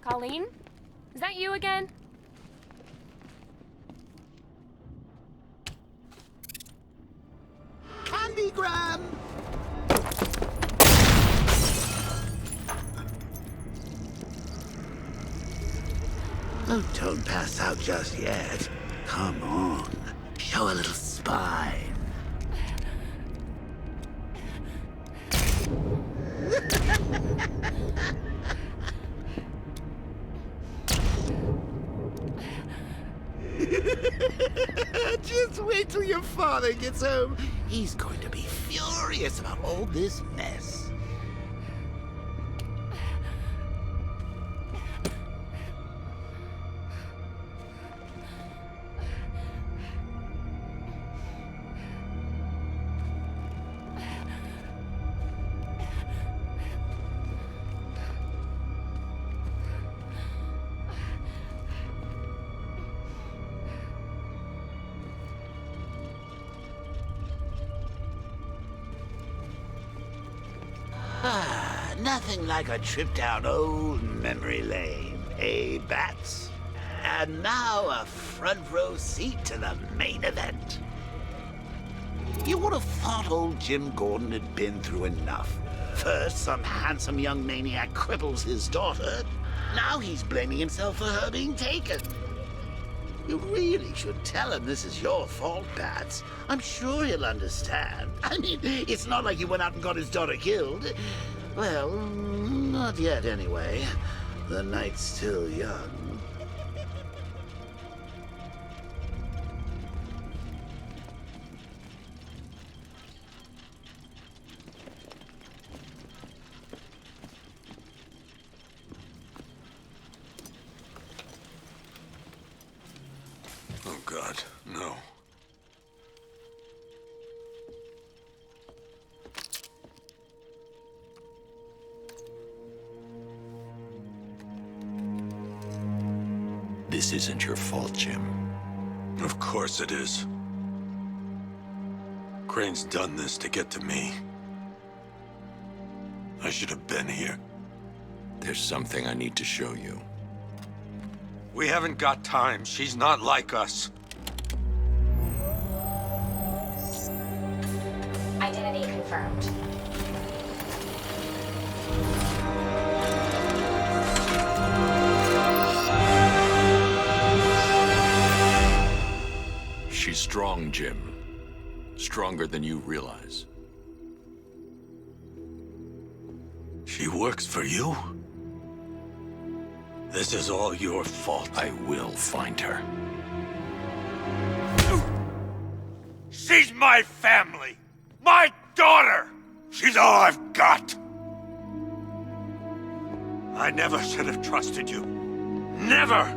[SPEAKER 5] Colleen? Is that you again?
[SPEAKER 19] Candygram! Oh, don't pass out just yet. Come on. Show a little spine. Just wait till your father gets home. He's going to be furious about all this mess. Nothing like a trip down old memory lane, eh, Bats? And now a front row seat to the main event. You would have thought old Jim Gordon had been through enough. First, some handsome young maniac cripples his daughter. Now he's blaming himself for her being taken. You really should tell him this is your fault, Bats. I'm sure he'll understand. I mean, it's not like you went out and got his daughter killed. Well, not yet anyway. The night's still young.
[SPEAKER 4] Oh, God, no.
[SPEAKER 16] This isn't your fault, Jim.
[SPEAKER 4] Of course it is. Crane's done this to get to me. I should have been here.
[SPEAKER 16] There's something I need to show you.
[SPEAKER 4] We haven't got time. She's not like us.
[SPEAKER 5] Identity confirmed.
[SPEAKER 16] She's strong, Jim. Stronger than you realize.
[SPEAKER 4] She works for you? This is all your fault.
[SPEAKER 16] I will find her.
[SPEAKER 4] She's my family! My daughter! She's all I've got! I never should have trusted you. Never!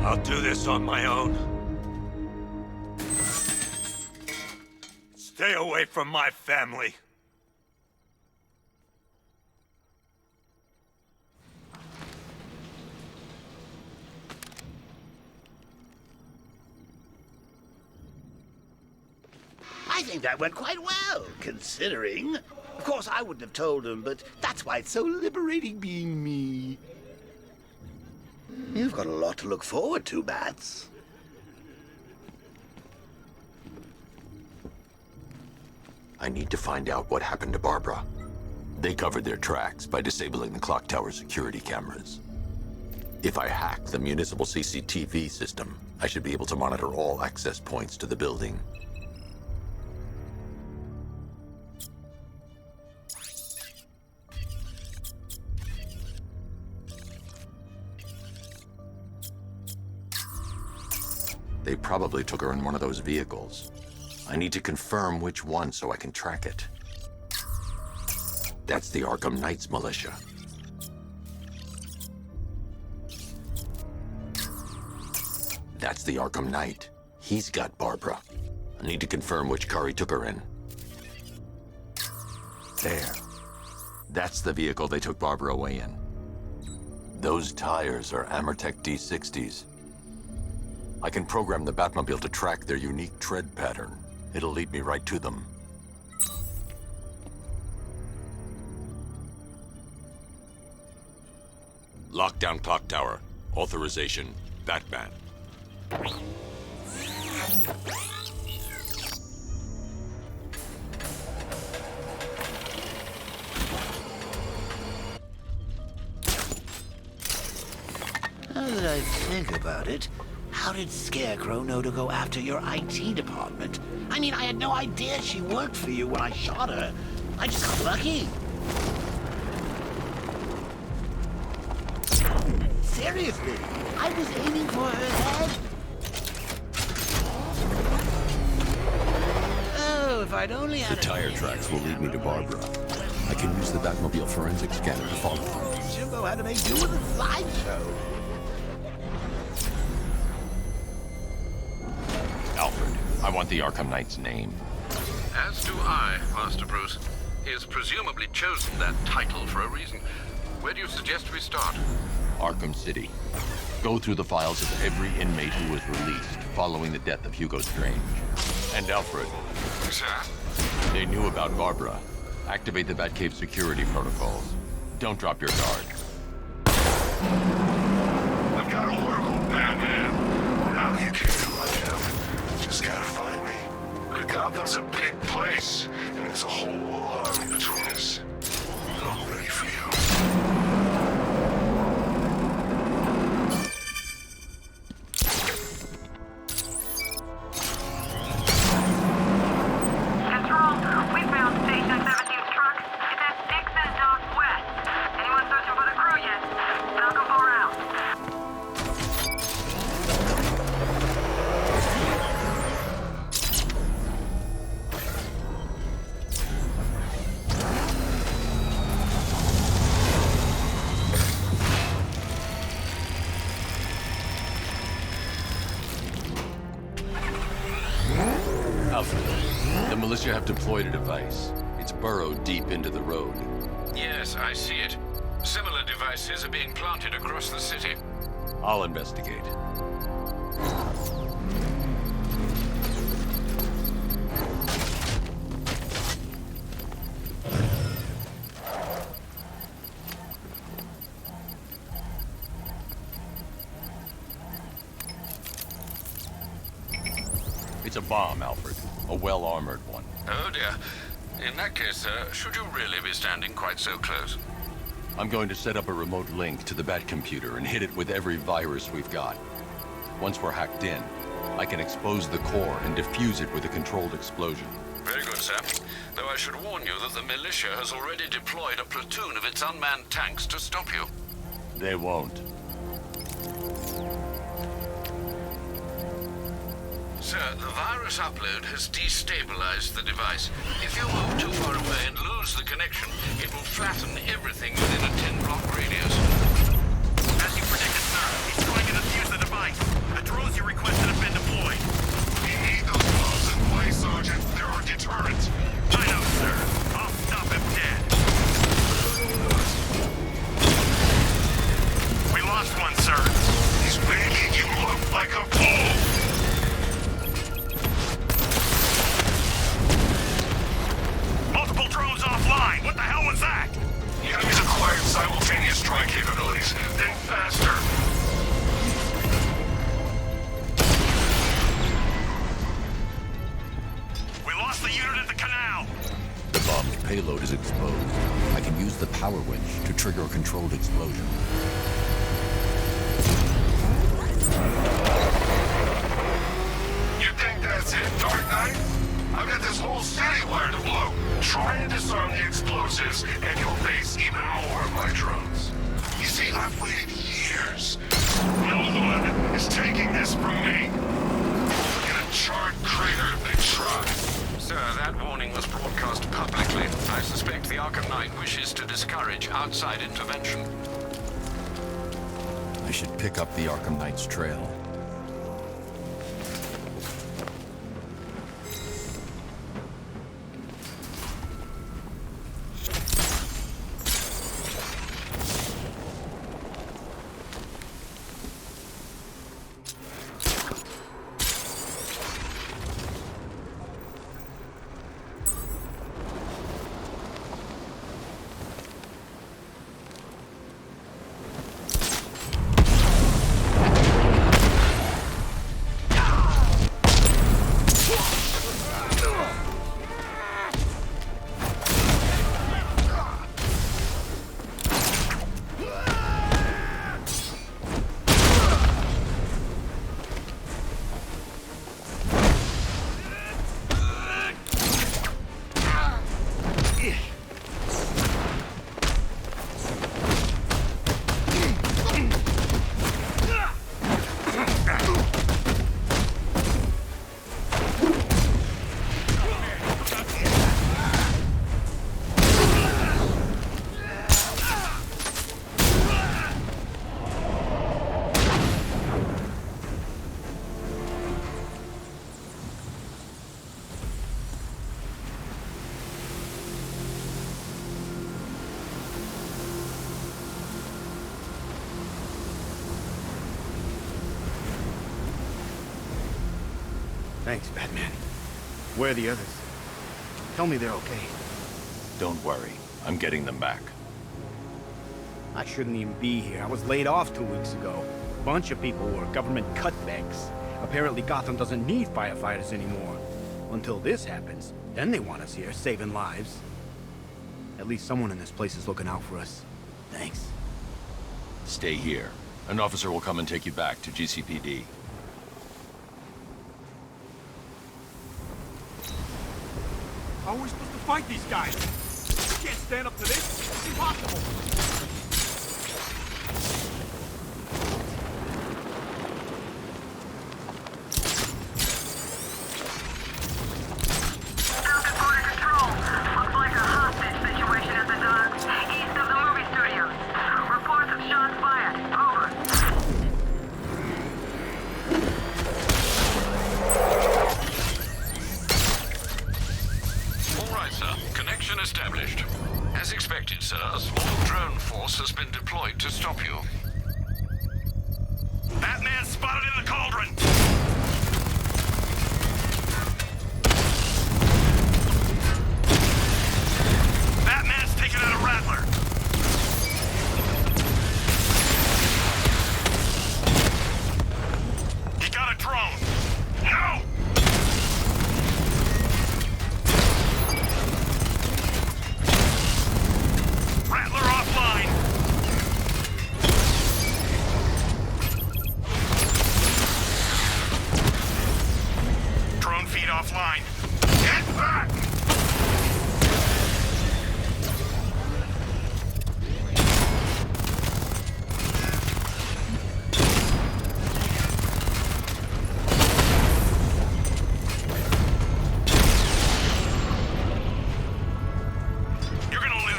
[SPEAKER 4] I'll do this on my own. Stay away from my family.
[SPEAKER 19] I think that went quite well, considering. Of course, I wouldn't have told him, but that's why it's so liberating being me. You've got a lot to look forward to, Bats.
[SPEAKER 11] I need to find out what happened to Barbara. They covered their tracks by disabling the clock tower security cameras. If I hack the municipal CCTV system, I should be able to monitor all access points to the building. They probably took her in one of those vehicles. I need to confirm which one so I can track it. That's the Arkham Knight's militia. That's the Arkham Knight. He's got Barbara. I need to confirm which car he took her in. There. That's the vehicle they took Barbara away in. Those tires are Amertech D60s. I can program the Batmobile to track their unique tread pattern. It'll lead me right to them.
[SPEAKER 3] Lockdown clock tower. Authorization, Batman.
[SPEAKER 19] Now that I think about it, how did Scarecrow know to go after your IT department? I mean, I had no idea she worked for you when I shot her. I just got lucky. Seriously, I was aiming for her head. Oh, if I'd only had
[SPEAKER 16] The tire tracks will lead me to Barbara. I can use the Batmobile forensic scanner to follow them.
[SPEAKER 19] Jimbo had to make do with a slideshow.
[SPEAKER 3] Alfred, I want the Arkham Knight's name.
[SPEAKER 9] As do I, Master Bruce. He has presumably chosen that title for a reason. Where do you suggest we start?
[SPEAKER 3] Arkham City. Go through the files of every inmate who was released following the death of Hugo Strange. And Alfred.
[SPEAKER 9] Sir?
[SPEAKER 3] They knew about Barbara. Activate the Batcave security protocols. Don't drop your guard.
[SPEAKER 6] I've got a Oracle, Batman. How you can do like him? Just gotta find me. But Gotham's a big place, and there's a whole army between us. I'm ready for you.
[SPEAKER 3] Alfred, the militia have deployed a device. It's burrowed deep into the road.
[SPEAKER 9] Yes, I see it. Similar devices are being planted across the city.
[SPEAKER 3] I'll investigate. It's a bomb, Alfred. A well-armored one.
[SPEAKER 9] Oh dear. In that case, should you really be standing quite so close?
[SPEAKER 3] I'm going to set up a remote link to the Batcomputer and hit it with every virus we've got. Once we're hacked in, I can expose the core and defuse it with a controlled explosion.
[SPEAKER 9] Very good, sir. Though I should warn you that the militia has already deployed a platoon of its unmanned tanks to stop you.
[SPEAKER 3] They won't.
[SPEAKER 9] Sir, the virus upload has destabilized the device. If you move too far away and lose the connection, it will flatten everything within a 10-block radius.
[SPEAKER 2] As you predicted, sir, he's trying to defuse the device. The drones you requested have been deployed.
[SPEAKER 6] We need those bombs in place, Sergeant. They're our deterrent.
[SPEAKER 2] I know, sir. I'll stop him dead. We lost one, sir.
[SPEAKER 6] He's making you look like a fool.
[SPEAKER 2] Multiple drones offline. What the hell was that?
[SPEAKER 6] The enemy's acquired simultaneous strike capabilities. Then faster.
[SPEAKER 2] We lost the unit at the canal.
[SPEAKER 16] The bomb's payload is exposed. I can use the power winch to trigger a controlled explosion.
[SPEAKER 6] You think that's it, Dark Knight? I've got this whole city wired to blow. Try and disarm the explosives, and you'll face even more of my drones. You see, I've waited years. No one is taking this from me. Look at a charred crater if they try.
[SPEAKER 9] Sir, that warning was broadcast publicly. I suspect the Arkham Knight wishes to discourage outside intervention.
[SPEAKER 16] I should pick up the Arkham Knight's trail.
[SPEAKER 20] Thanks, Batman. Where are the others? Tell me they're okay.
[SPEAKER 3] Don't worry. I'm getting them back.
[SPEAKER 20] I shouldn't even be here. I was laid off 2 weeks ago. A bunch of people were government cutbacks. Apparently Gotham doesn't need firefighters anymore. Until this happens, then they want us here, saving lives. At least someone in this place is looking out for us. Thanks.
[SPEAKER 3] Stay here. An officer will come and take you back to GCPD.
[SPEAKER 12] How are we supposed to fight these guys? We can't stand up to this. It's impossible.
[SPEAKER 9] Established. As expected, sir, a small drone force has been deployed to stop you.
[SPEAKER 6] Batman spotted in the cauldron! Batman's taken out a Rattler! He got a drone! No! Rattler offline! Drone feed offline. Get back!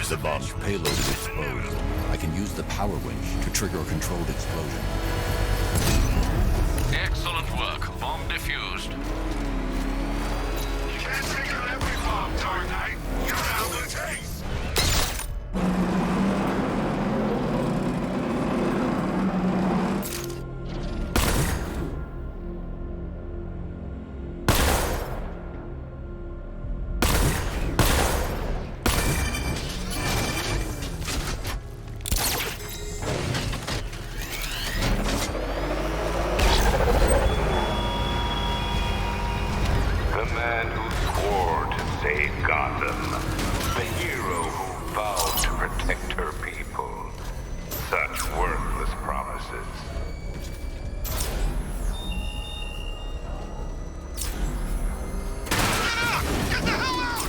[SPEAKER 16] The bomb's payload is exposed. I can use the power winch to trigger a controlled explosion.
[SPEAKER 9] Excellent work. Bomb defused.
[SPEAKER 6] You can't take out every bomb, Dark Knight. You know how it takes.
[SPEAKER 8] The man who swore to save Gotham. The hero who vowed to protect her people. Such worthless promises.
[SPEAKER 6] Get the hell out!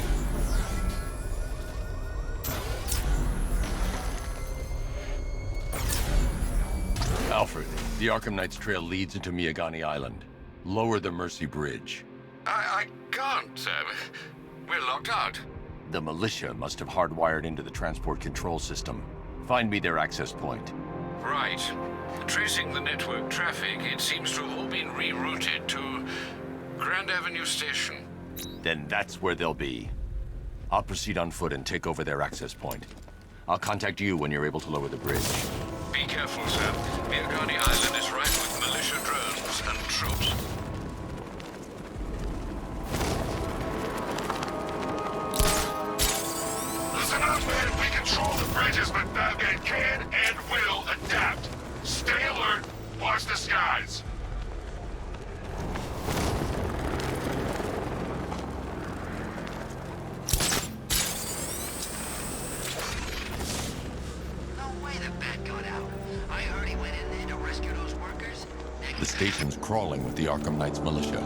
[SPEAKER 3] Alfred, the Arkham Knight's trail leads into Miagani Island. Lower the Mercy Bridge.
[SPEAKER 9] I can't, sir. We're locked out.
[SPEAKER 3] The militia must have hardwired into the transport control system. Find me their access point.
[SPEAKER 9] Right. Tracing the network traffic, it seems to have all been rerouted to Grand Avenue Station.
[SPEAKER 3] Then that's where they'll be. I'll proceed on foot and take over their access point. I'll contact you when you're able to lower the bridge.
[SPEAKER 9] Be careful, sir. Miagani Island is rife with militia drones and troops.
[SPEAKER 6] Listen up, man. We control the bridges, but Batman can and will adapt. Stay alert. Watch the skies.
[SPEAKER 19] No way the bat got out. I heard he went in there to rescue those workers.
[SPEAKER 16] The station's crawling with the Arkham Knight's militia.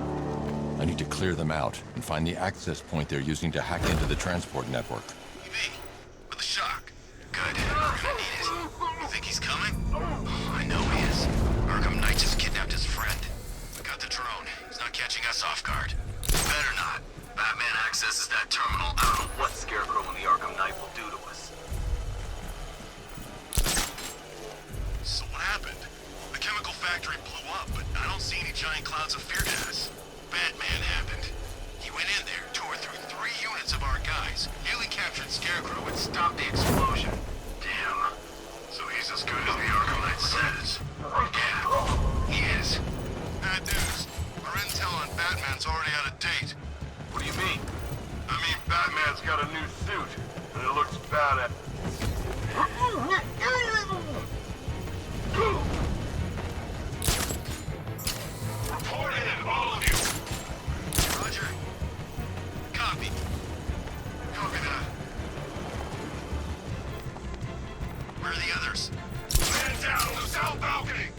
[SPEAKER 16] I need to clear them out and find the access point they're using to hack into the transport network.
[SPEAKER 2] With a shock. Good. We're gonna need it. You think he's coming? Oh, I know he is. Arkham Knight just kidnapped his friend. We got the drone. He's not catching us off guard. Better not. Batman accesses that terminal. I don't know what Scarecrow and the Arkham Knight will do to us. So what happened? The chemical factory blew up, but I don't see any giant clouds of fear gas. Batman happened. He went in there, tore through 3 units of our guys, nearly captured Scarecrow and stopped the explosion. Damn. So he's as good as the Arkham Knight says. Yeah, he is. Bad news. Our intel on Batman
[SPEAKER 13] Batman's already out of date.
[SPEAKER 6] What do you mean?
[SPEAKER 13] I mean, Batman's got a new suit, and it looks bad.
[SPEAKER 6] Report in, all of you!
[SPEAKER 13] Roger. Copy. Copy that. Where are the others?
[SPEAKER 6] Man down on the south balcony!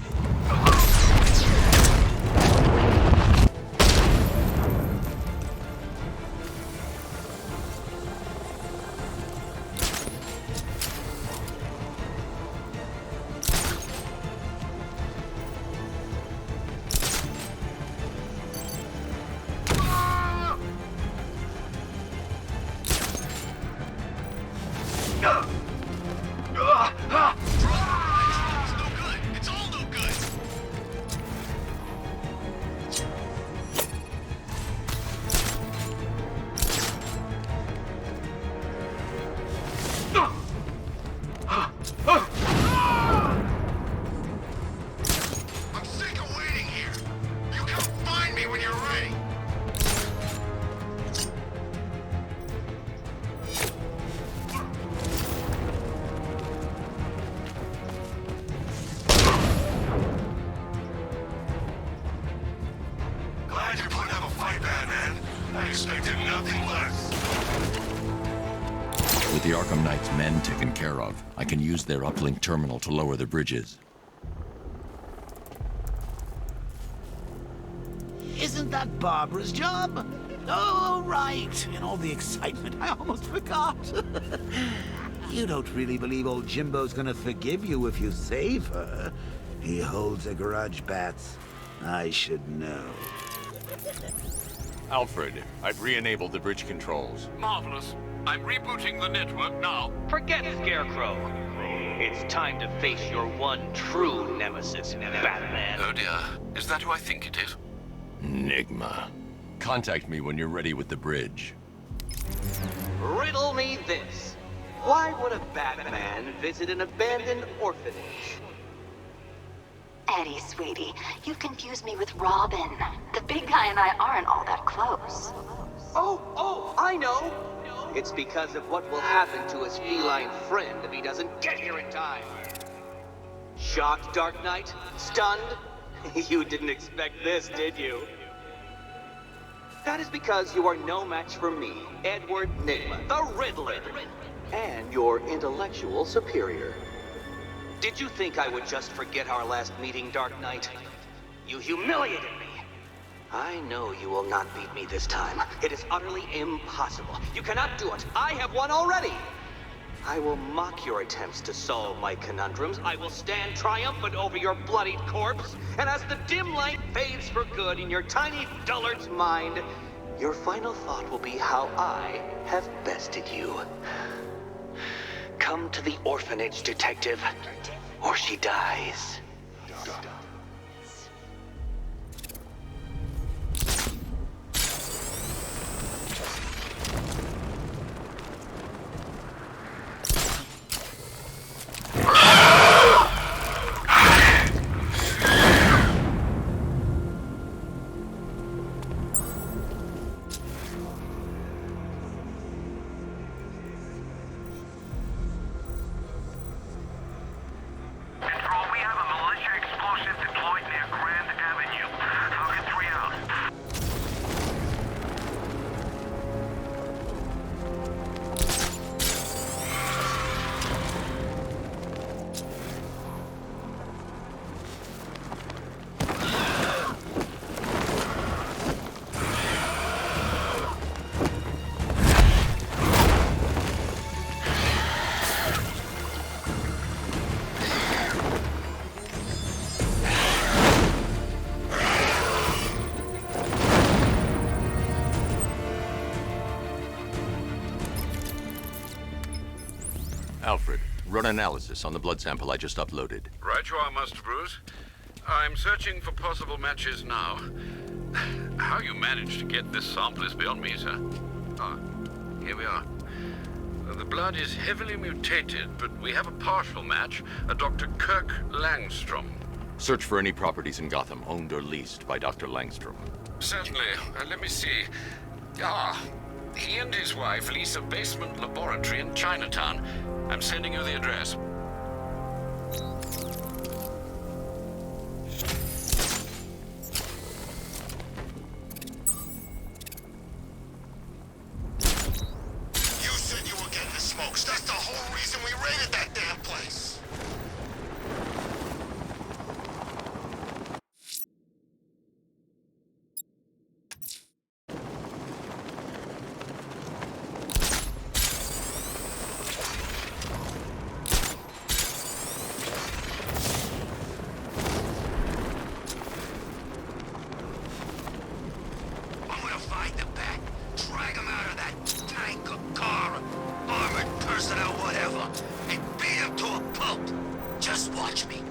[SPEAKER 16] With the Arkham Knight's men taken care of, I can use their uplink terminal to lower the bridges.
[SPEAKER 19] Isn't that Barbara's job? Oh, right. In all the excitement, I almost forgot. You don't really believe old Jimbo's gonna forgive you if you save her. He holds a grudge, Bats. I should know.
[SPEAKER 3] Alfred, I've re-enabled the bridge controls.
[SPEAKER 9] Marvelous. I'm rebooting the network now.
[SPEAKER 7] Forget Scarecrow. It's time to face your one true nemesis, Batman.
[SPEAKER 9] Oh dear. Is that who I think it is?
[SPEAKER 3] Enigma. Contact me when you're ready with the bridge.
[SPEAKER 7] Riddle me this. Why would a Batman visit an abandoned orphanage?
[SPEAKER 15] Eddie, sweetie, you've confused me with Robin. The big guy and I aren't all that close.
[SPEAKER 7] Oh, I know! It's because of what will happen to his feline friend if he doesn't get here in time. Shocked, Dark Knight? Stunned? You didn't expect this, did you? That is because you are no match for me, Edward Nygma, the Riddler, and your intellectual superior. Did you think I would just forget our last meeting, Dark Knight? You humiliated me. I know you will not beat me this time. It is utterly impossible. You cannot do it. I have won already. I will mock your attempts to solve my conundrums. I will stand triumphant over your bloodied corpse. And as the dim light fades for good in your tiny dullard's mind, your final thought will be how I have bested you. Come to the orphanage, detective, or she dies.
[SPEAKER 3] Alfred, run analysis on the blood sample I just uploaded.
[SPEAKER 9] Right you are, Master Bruce. I'm searching for possible matches now. How you managed to get this sample is beyond me, sir. Ah, here we are. The blood is heavily mutated, but we have a partial match, a Dr. Kirk Langstrom.
[SPEAKER 3] Search for any properties in Gotham owned or leased by Dr. Langstrom.
[SPEAKER 9] Certainly. Let me see. Ah, he and his wife lease a basement laboratory in Chinatown. I'm sending you the address.
[SPEAKER 2] You said you were getting the smokes. That's the whole reason we raided that damn place. I'm gonna find the bat, drag him out of that tank or car, armored personnel, whatever, and beat him to a pulp. Just watch me.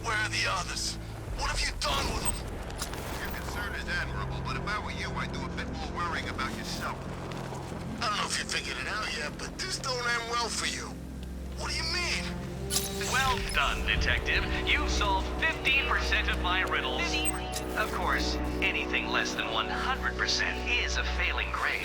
[SPEAKER 2] Where are the others? What have you done with them? Your concern is admirable, but if I were you, I'd do a bit more worrying about yourself. I don't know if you figured it out yet, but this don't end well for you. What do you mean?
[SPEAKER 21] Well done, Detective. You've solved 50% of my riddles. Of course, anything less than 100% is a failing grade.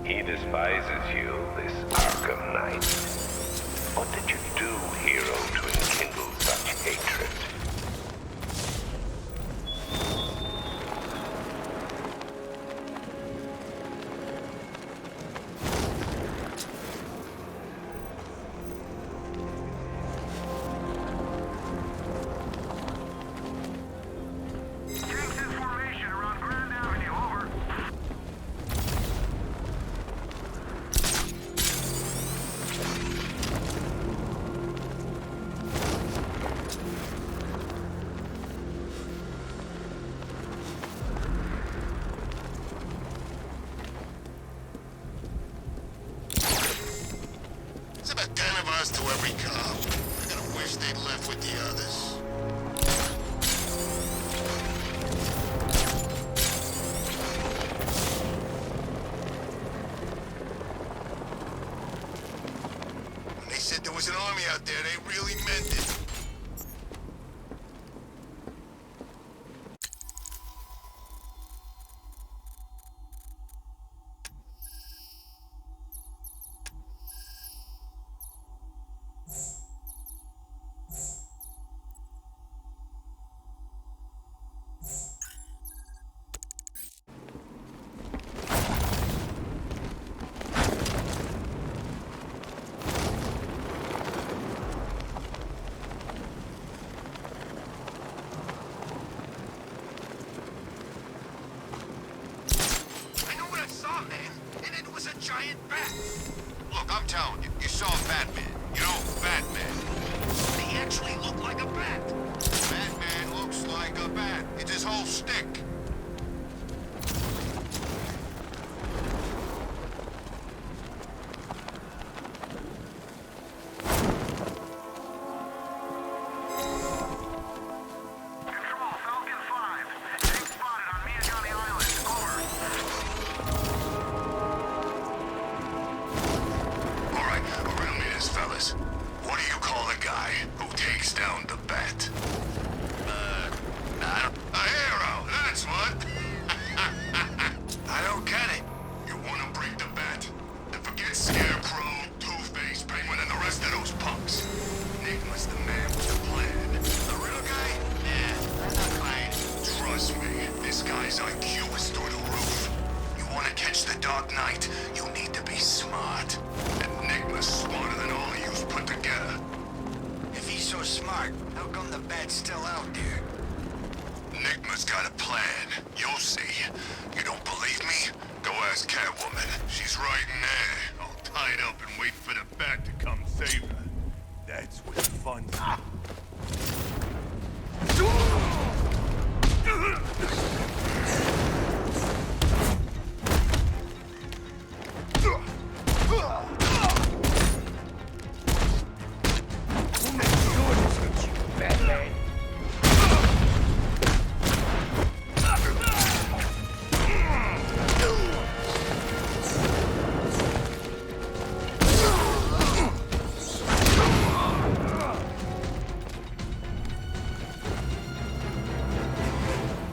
[SPEAKER 8] He despises you, this Arkham Knight. What did you do, hero, to enkindle such hatred?
[SPEAKER 2] It's about 10 of us to every cop. I gotta wish they'd left with the others. When they said there was an army out there, they really meant it. Giant bat. Look, I'm telling you, you saw Batman. You know, Batman. He actually looked like a bat. Batman looks like a bat. It's his whole stick. A hero, that's what. I don't get it. You're one of
[SPEAKER 6] She's right in there, all tied up and wait for the bat to come save her. That's what fun's at.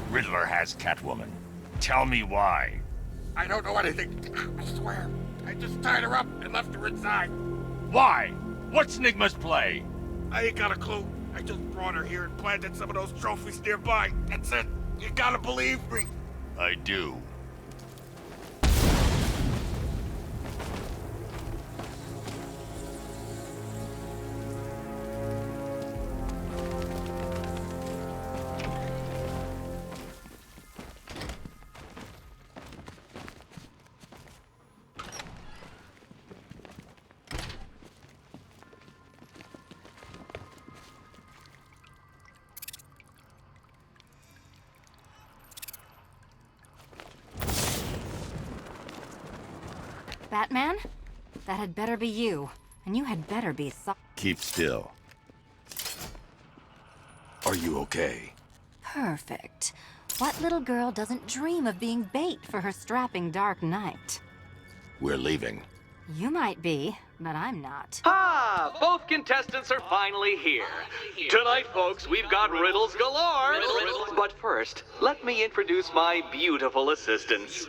[SPEAKER 10] Riddler has Catwoman. Tell me why.
[SPEAKER 22] I don't know anything. I swear. I just tied her up and left her inside.
[SPEAKER 10] Why? What's Nigma's play?
[SPEAKER 22] I ain't got a clue. I just brought her here and planted some of those trophies nearby. That's it. You gotta believe me.
[SPEAKER 10] I do.
[SPEAKER 23] Batman? That had better be you. And you had better be
[SPEAKER 3] Keep still. Are you okay?
[SPEAKER 23] Perfect. What little girl doesn't dream of being bait for her strapping Dark Knight?
[SPEAKER 3] We're leaving.
[SPEAKER 23] You might be, but I'm not.
[SPEAKER 21] Ah, both contestants are finally here. Tonight, folks, we've got riddles galore. But first, let me introduce my beautiful assistants.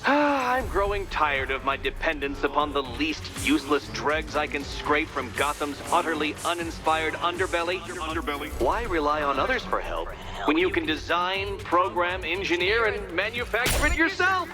[SPEAKER 21] I'm growing tired of my dependence upon the least useless dregs I can scrape from Gotham's utterly uninspired underbelly. Why rely on others for help when you can design, program, engineer, and manufacture it yourself?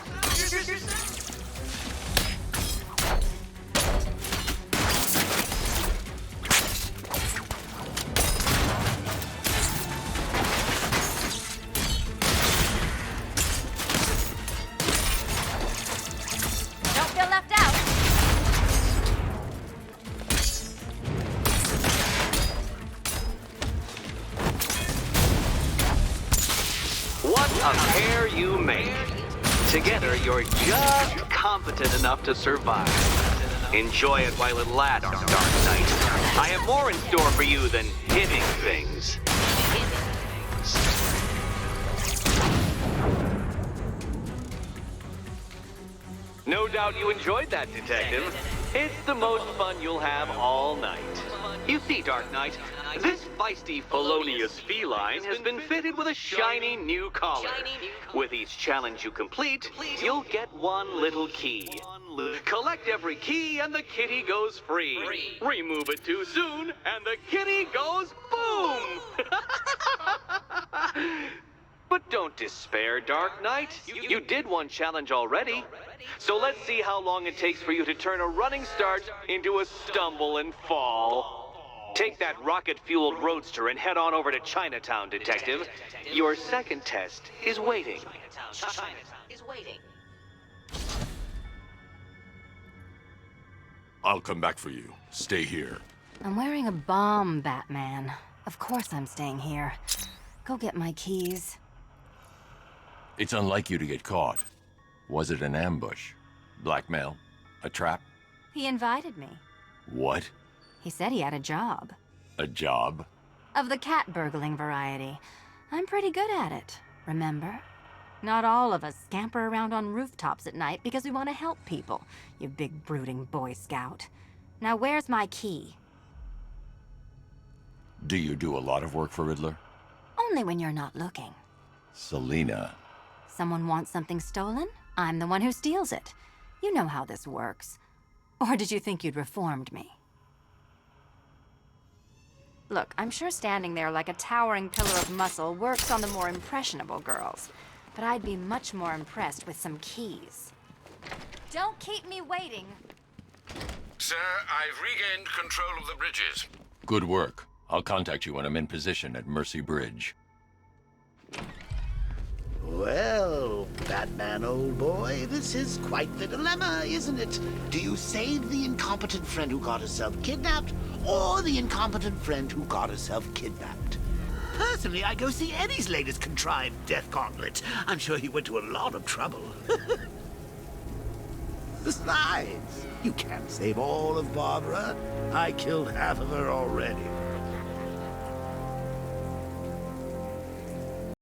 [SPEAKER 21] What a pair you make. Together, you're just competent enough to survive. Enjoy it while it lasts, Dark Knight. I have more in store for you than hitting things. No doubt you enjoyed that, Detective. It's the most fun you'll have all night. You see, Dark Knight, this feisty, felonious feline has been fitted with a shiny new collar. With each challenge you complete, you'll get one little key. Collect every key and the kitty goes free. Remove it too soon and the kitty goes boom! But don't despair, Dark Knight. You did one challenge already. So let's see how long it takes for you to turn a running start into a stumble and fall. Take that rocket-fueled roadster and head on over to Chinatown, Detective. Your second test is waiting.
[SPEAKER 3] I'll come back for you. Stay here.
[SPEAKER 23] I'm wearing a bomb, Batman. Of course I'm staying here. Go get my keys.
[SPEAKER 3] It's unlike you to get caught. Was it an ambush? Blackmail? A trap?
[SPEAKER 23] He invited me.
[SPEAKER 3] What?
[SPEAKER 23] He said he had a job.
[SPEAKER 3] A job?
[SPEAKER 23] Of the cat burgling variety. I'm pretty good at it, remember? Not all of us scamper around on rooftops at night because we want to help people, you big brooding Boy Scout. Now where's my key?
[SPEAKER 3] Do you do a lot of work for Riddler?
[SPEAKER 23] Only when you're not looking.
[SPEAKER 3] Selina.
[SPEAKER 23] Someone wants something stolen? I'm the one who steals it. You know how this works. Or did you think you'd reformed me? Look, I'm sure standing there like a towering pillar of muscle works on the more impressionable girls. But I'd be much more impressed with some keys. Don't keep me waiting.
[SPEAKER 9] Sir, I've regained control of the bridges.
[SPEAKER 3] Good work. I'll contact you when I'm in position at Mercy Bridge.
[SPEAKER 19] Well, Batman, old boy, this is quite the dilemma, isn't it? Do you save the incompetent friend who got herself kidnapped, or the incompetent friend who got herself kidnapped? Personally, I go see Eddie's latest contrived death gauntlet. I'm sure he went to a lot of trouble. Besides, you can't save all of Barbara. I killed half of her already.